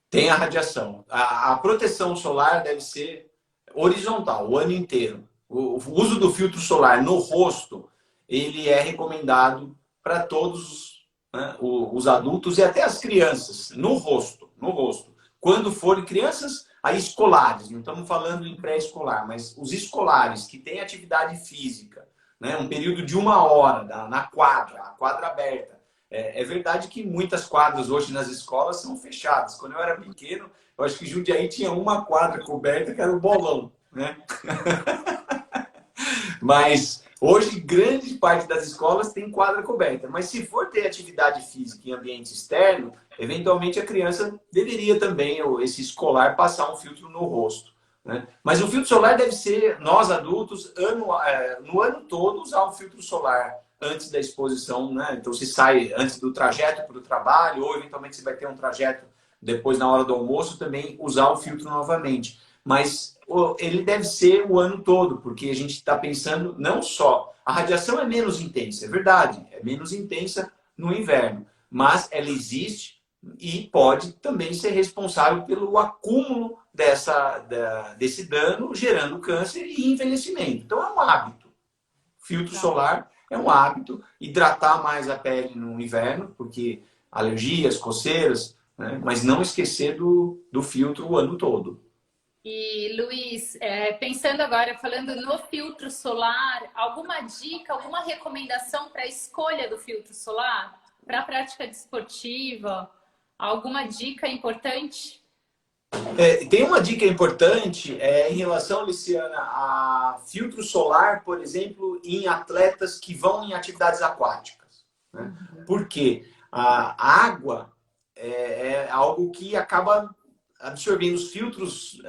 Tem a radiação. A proteção solar deve ser horizontal, o ano inteiro. O uso do filtro solar no rosto, ele é recomendado para todos, né, os adultos e até as crianças, no rosto, no rosto. Quando forem crianças, aí escolares, não estamos falando em pré-escolar, mas os escolares que têm atividade física, né, um período de 1 hora na quadra, a quadra aberta. É verdade que muitas quadras hoje nas escolas são fechadas. Quando eu era pequeno, eu acho que Jundiaí tinha uma quadra coberta que era o bolão, né? Mas hoje grande parte das escolas tem quadra coberta. Mas se for ter atividade física em ambiente externo, eventualmente a criança deveria também, ou esse escolar, passar um filtro no rosto, né? Mas o filtro solar deve ser, nós adultos, no ano todo, usar um filtro solar antes da exposição, né? Então se sai antes do trajeto para o trabalho, ou eventualmente se vai ter um trajeto depois na hora do almoço, também usar o filtro novamente. Mas ele deve ser o ano todo, porque a gente está pensando não só... A radiação é menos intensa, é verdade, é menos intensa no inverno, mas ela existe e pode também ser responsável pelo acúmulo desse dano, gerando câncer e envelhecimento. Então é um hábito. Filtro solar é um hábito. Hidratar mais a pele no inverno, porque alergias, coceiras, né? Mas não esquecer do filtro o ano todo. E, Luiz, pensando agora, falando no filtro solar, alguma dica, alguma recomendação para a escolha do filtro solar? Para a prática desportiva? Alguma dica importante? Tem uma dica importante em relação, Luciana, a filtro solar, por exemplo, em atletas que vão em atividades aquáticas, né? Porque a água é algo que acaba absorvendo os filtros,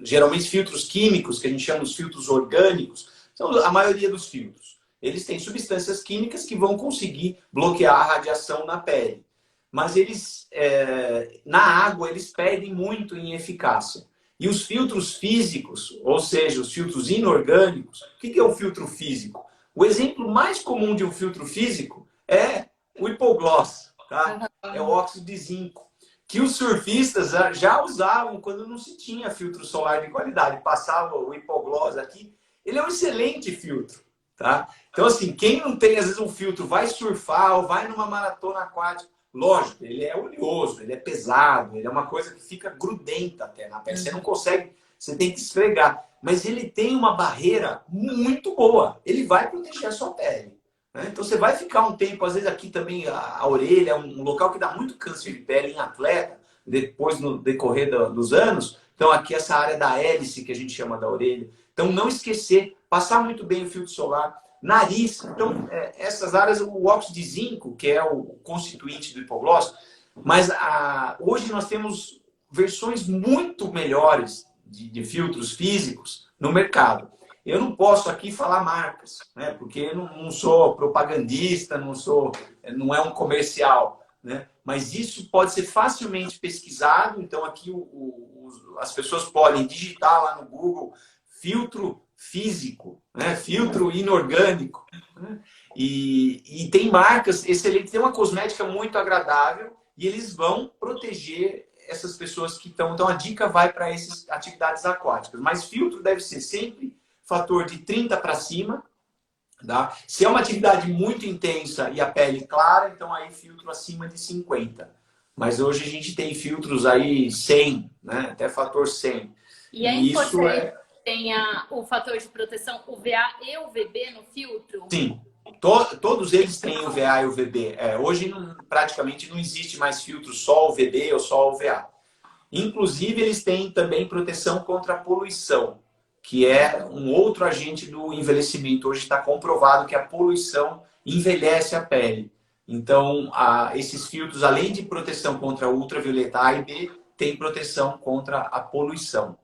geralmente filtros químicos, que a gente chama os filtros orgânicos, são a maioria dos filtros. Eles têm substâncias químicas que vão conseguir bloquear a radiação na pele. Mas eles, na água, eles perdem muito em eficácia. E os filtros físicos, ou seja, os filtros inorgânicos, o que é o filtro físico? O exemplo mais comum de um filtro físico é o hipogloss, tá? É o óxido de zinco, que os surfistas já usavam quando não se tinha filtro solar de qualidade. Passava o hipogloss aqui. Ele é um excelente filtro, tá? Então, assim, quem não tem, às vezes, um filtro, vai surfar ou vai numa maratona aquática, lógico, ele é oleoso, ele é pesado, ele é uma coisa que fica grudenta até na pele. Você não consegue, você tem que esfregar. Mas ele tem uma barreira muito boa. Ele vai proteger a sua pele, né? Então você vai ficar um tempo, às vezes aqui também a orelha é um local que dá muito câncer de pele em atleta, depois no decorrer dos anos. Então aqui essa área da hélice que a gente chama da orelha. Então não esquecer, passar muito bem o filtro solar. Nariz, então essas áreas, o óxido de zinco, que é o constituinte do hipogloss, mas hoje nós temos versões muito melhores de filtros físicos no mercado. Eu não posso aqui falar marcas, né? Porque eu não sou propagandista, não é um comercial, né? Mas isso pode ser facilmente pesquisado. Então aqui as pessoas podem digitar lá no Google filtro físico, né? Filtro inorgânico, né? E tem marcas excelentes, tem uma cosmética muito agradável e eles vão proteger essas pessoas que estão. Então a dica vai para essas atividades aquáticas. Mas filtro deve ser sempre fator de 30 para cima, tá? Se é uma atividade muito intensa e a pele clara, então aí filtro acima de 50. Mas hoje a gente tem filtros aí 100, né? Até fator 100. E é importante tenha o fator de proteção UVA e UVB no filtro? Sim, todos eles têm UVA e UVB. Hoje praticamente não existe mais filtro só UVB ou só UVA. Inclusive eles têm também proteção contra a poluição. que é um outro agente do envelhecimento. Hoje está comprovado que a poluição envelhece a pele. Então, esses filtros, além de proteção contra ultravioleta A e B, tem proteção contra a poluição.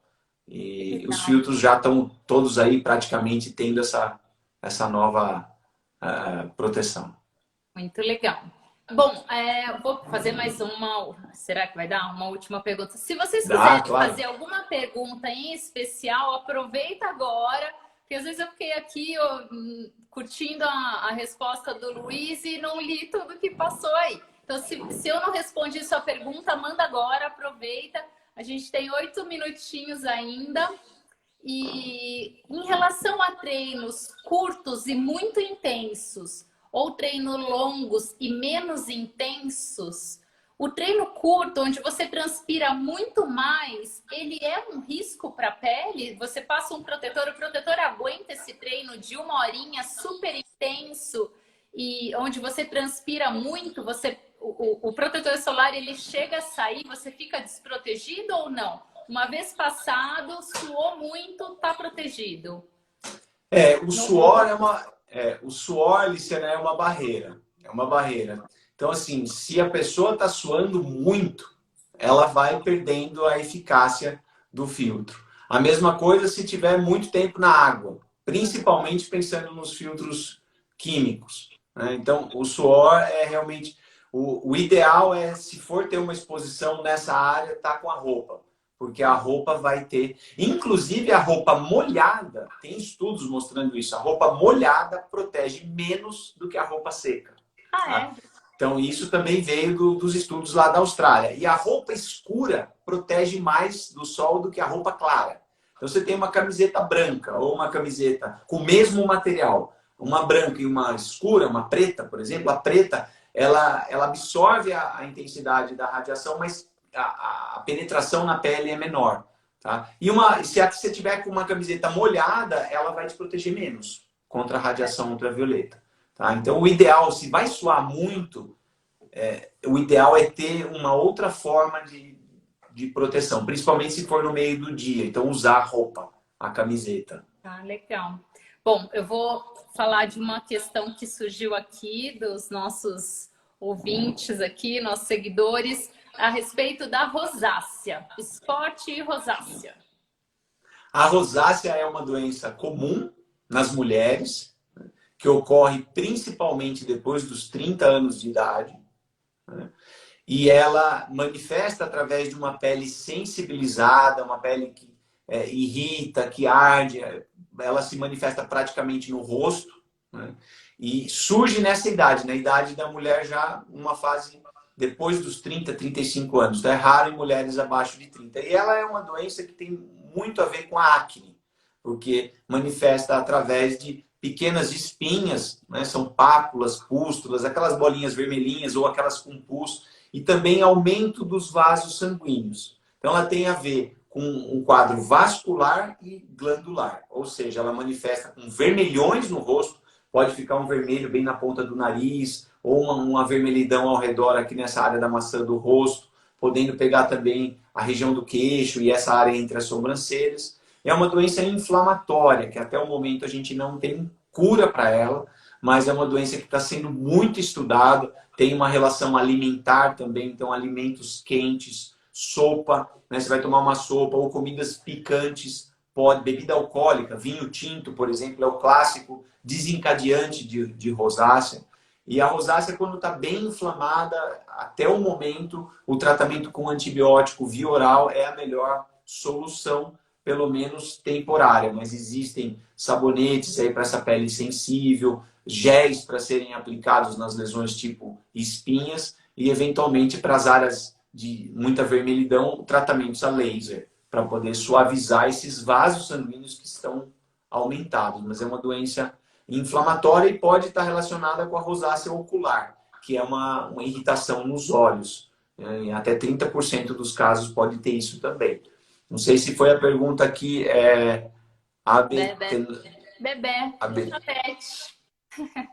E os filtros já estão todos aí praticamente tendo essa nova proteção. Muito legal. Bom, vou fazer mais uma. Será que vai dar uma última pergunta? Se vocês quiserem fazer alguma pergunta em especial, aproveita agora, porque às vezes eu fiquei aqui curtindo a resposta do Luiz e não li tudo que passou aí. Então, se eu não respondi sua pergunta, manda agora, aproveita. A gente tem 8 minutinhos ainda. E em relação a treinos curtos e muito intensos, ou treinos longos e menos intensos, o treino curto, onde você transpira muito mais, ele é um risco para a pele? Você passa um protetor, o protetor aguenta esse treino de 1 horinha super intenso e onde você transpira muito, o protetor solar ele chega a sair, você fica desprotegido ou não? Uma vez passado, suou muito, tá protegido? O suor o suor, Lícia, é uma barreira. É uma barreira. Então, assim, se a pessoa está suando muito, ela vai perdendo a eficácia do filtro. A mesma coisa se tiver muito tempo na água, principalmente pensando nos filtros químicos, né? Então, o suor é realmente... O ideal é, se for ter uma exposição nessa área, tá com a roupa. Porque a roupa vai ter... Inclusive, a roupa molhada, tem estudos mostrando isso, a roupa molhada protege menos do que a roupa seca. Tá? Então, isso também veio dos estudos lá da Austrália. E a roupa escura protege mais do sol do que a roupa clara. Então, você tem uma camiseta branca ou uma camiseta com o mesmo material, uma branca e uma escura, uma preta, por exemplo. A preta, ela absorve a intensidade da radiação, mas a penetração na pele é menor. Tá? E se você tiver com uma camiseta molhada, ela vai te proteger menos contra a radiação ultravioleta. Tá? Então, o ideal, se vai suar muito, o ideal é ter uma outra forma de proteção, principalmente se for no meio do dia. Então, usar a roupa, a camiseta. Ah, legal. Bom, eu vou falar de uma questão que surgiu aqui dos nossos ouvintes aqui, nossos seguidores, a respeito da rosácea, esporte e rosácea. A rosácea é uma doença comum nas mulheres, que ocorre principalmente depois dos 30 anos de idade, né? E ela manifesta através de uma pele sensibilizada, uma pele que irrita, que arde, ela se manifesta praticamente no rosto, né? E surge nessa idade, na idade da mulher já numa fase depois dos 30, 35 anos. Então é raro em mulheres abaixo de 30. E ela é uma doença que tem muito a ver com a acne, porque manifesta através de pequenas espinhas, né? São pápulas, pústulas, aquelas bolinhas vermelhinhas ou aquelas com pus, e também aumento dos vasos sanguíneos. Então ela tem a ver com um quadro vascular e glandular, ou seja, ela manifesta com vermelhões no rosto, pode ficar um vermelho bem na ponta do nariz, ou uma vermelhidão ao redor aqui nessa área da maçã do rosto, podendo pegar também a região do queixo e essa área entre as sobrancelhas. É uma doença inflamatória, que até o momento a gente não tem cura para ela, mas é uma doença que está sendo muito estudada, tem uma relação alimentar também, então alimentos quentes, sopa, né? Você vai tomar uma sopa ou comidas picantes, bebida alcoólica, vinho tinto, por exemplo, é o clássico desencadeante de rosácea. E a rosácea, quando está bem inflamada, até o momento, o tratamento com antibiótico via oral é a melhor solução, pelo menos temporária. Mas existem sabonetes aí para essa pele sensível, géis para serem aplicados nas lesões tipo espinhas e, eventualmente, para as áreas de muita vermelhidão, tratamentos a laser, para poder suavizar esses vasos sanguíneos que estão aumentados. Mas é uma doença inflamatória e pode estar relacionada com a rosácea ocular, que é uma irritação nos olhos. Em até 30% dos casos pode ter isso também. Não sei se foi a pergunta aqui. Bebé. A Beth.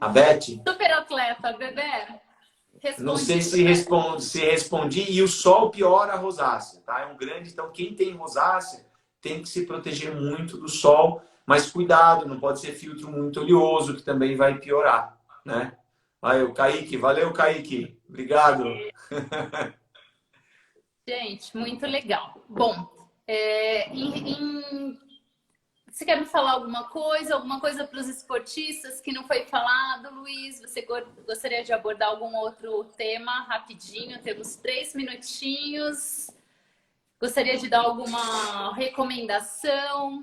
A Beth? Super atleta, Bebé. Não sei se respondi. E o sol piora a rosácea, tá? É um grande... Então, quem tem rosácea tem que se proteger muito do sol, mas cuidado, não pode ser filtro muito oleoso, que também vai piorar, né? Aí, o Kaique, valeu, Kaique. Obrigado. Gente, muito legal. Bom, você quer me falar alguma coisa para os esportistas que não foi falado, Luiz? Você gostaria de abordar algum outro tema rapidinho? Temos 3 minutinhos. Gostaria de dar alguma recomendação?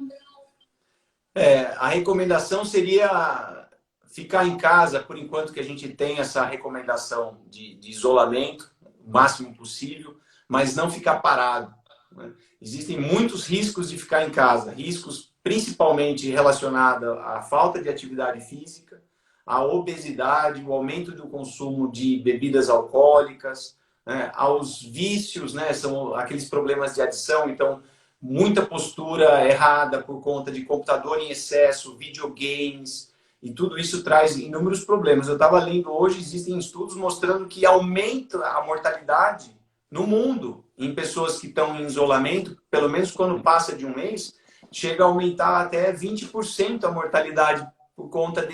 A recomendação seria ficar em casa por enquanto que a gente tem essa recomendação de isolamento, o máximo possível, mas não ficar parado, né? Existem muitos riscos de ficar em casa, riscos principalmente relacionados à falta de atividade física, à obesidade, o aumento do consumo de bebidas alcoólicas, né, aos vícios, né, são aqueles problemas de adição, então muita postura errada por conta de computador em excesso, videogames, e tudo isso traz inúmeros problemas. Eu estava lendo hoje, existem estudos mostrando que aumenta a mortalidade no mundo em pessoas que estão em isolamento, pelo menos quando passa de um mês, chega a aumentar até 20% a mortalidade por conta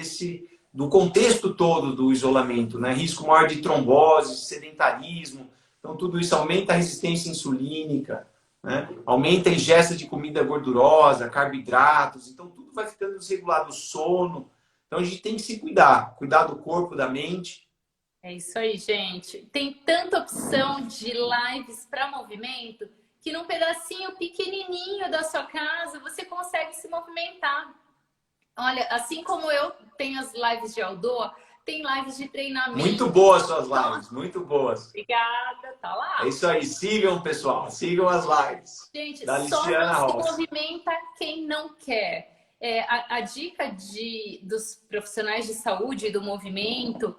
do contexto todo do isolamento, né? Risco maior de trombose, sedentarismo, então tudo isso aumenta a resistência insulínica, né? Aumenta a ingesta de comida gordurosa, carboidratos, então tudo vai ficando desregulado, o sono. Então a gente tem que se cuidar do corpo, da mente. É isso aí, gente. Tem tanta opção de lives para movimento que num pedacinho pequenininho da sua casa você consegue se movimentar. Olha, assim como eu tenho as lives de outdoor, tem lives de treinamento. Muito boas suas lives, muito boas. Obrigada, tá lá. É isso aí, sigam, pessoal, sigam as lives. Gente, da só Lixiana não se Rossi. movimenta quem não quer. A dica dos profissionais de saúde e do movimento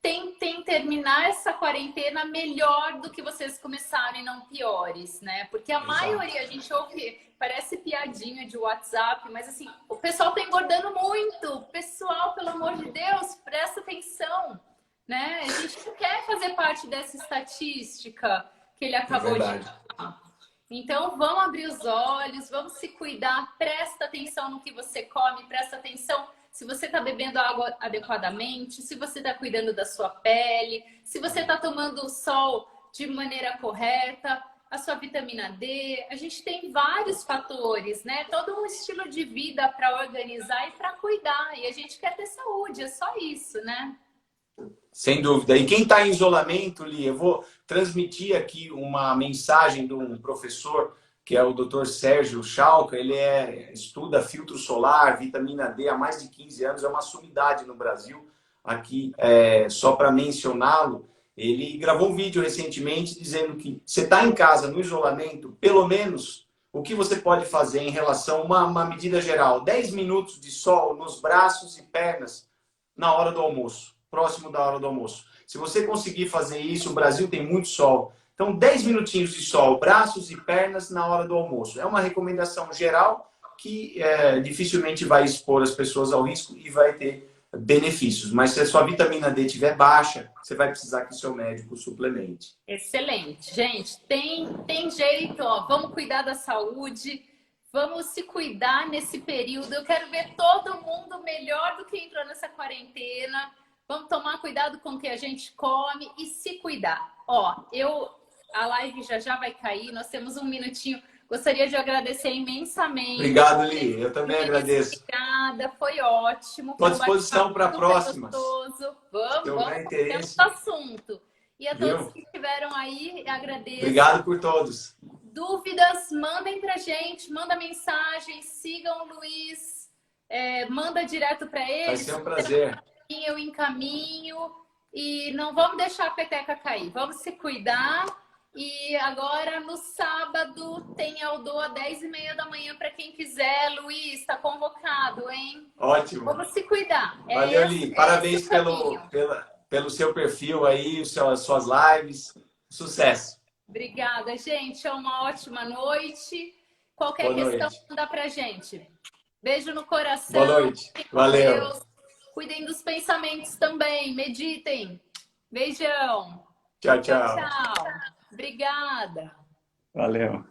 tentem terminar essa quarentena melhor do que vocês começaram e não piores, né? Porque a maioria, a gente ouve, parece piadinha de WhatsApp, mas assim, o pessoal tá engordando muito. Pessoal, pelo amor de Deus, presta atenção, né? A gente não quer fazer parte dessa estatística que ele acabou de falar. Então, vamos abrir os olhos, vamos se cuidar, presta atenção no que você come, presta atenção se você está bebendo água adequadamente, se você está cuidando da sua pele, se você está tomando o sol de maneira correta, a sua vitamina D. A gente tem vários fatores, né? Todo um estilo de vida para organizar e para cuidar. E a gente quer ter saúde, é só isso, né? Sem dúvida. E quem está em isolamento, Li, eu vou transmitir aqui uma mensagem de um professor, que é o Dr. Sérgio Chalca. Ele estuda filtro solar, vitamina D há mais de 15 anos, é uma sumidade no Brasil. Aqui, só para mencioná-lo, ele gravou um vídeo recentemente dizendo que você está em casa, no isolamento, pelo menos o que você pode fazer em relação a uma medida geral, 10 minutos de sol nos braços e pernas na hora do almoço. Próximo da hora do almoço. Se você conseguir fazer isso, o Brasil tem muito sol. Então, 10 minutinhos de sol, braços e pernas na hora do almoço. É uma recomendação geral que dificilmente vai expor as pessoas ao risco e vai ter benefícios. Mas se a sua vitamina D estiver baixa, você vai precisar que o seu médico suplemente. Excelente. Gente, tem jeito, ó. Vamos cuidar da saúde. Vamos se cuidar nesse período. Eu quero ver todo mundo melhor do que entrou nessa quarentena. Vamos tomar cuidado com o que a gente come e se cuidar. Ó, a live já vai cair, nós temos um minutinho. Gostaria de agradecer imensamente. Obrigado, Li. Eu também agradeço. Obrigada, foi ótimo. Estou à disposição para próximas. Vamos ter um assunto. E a todos que estiveram aí, agradeço. Obrigado por todos. Dúvidas, mandem pra gente, manda mensagem, sigam o Luiz, manda direto para ele. Vai ser um prazer. Eu encaminho e não vamos deixar a peteca cair. Vamos se cuidar. E agora, no sábado, tem outdoor às 10h30 da manhã para quem quiser. Luiz, está convocado, hein? Ótimo. Vamos se cuidar. Valeu, Li. Parabéns pelo seu perfil aí, suas lives. Sucesso. Obrigada, gente. Uma ótima noite. Qualquer questão, manda pra gente. Beijo no coração. Boa noite. Valeu. Deus. Cuidem dos pensamentos também. Meditem. Beijão. Tchau, tchau. Tchau. Obrigada. Valeu.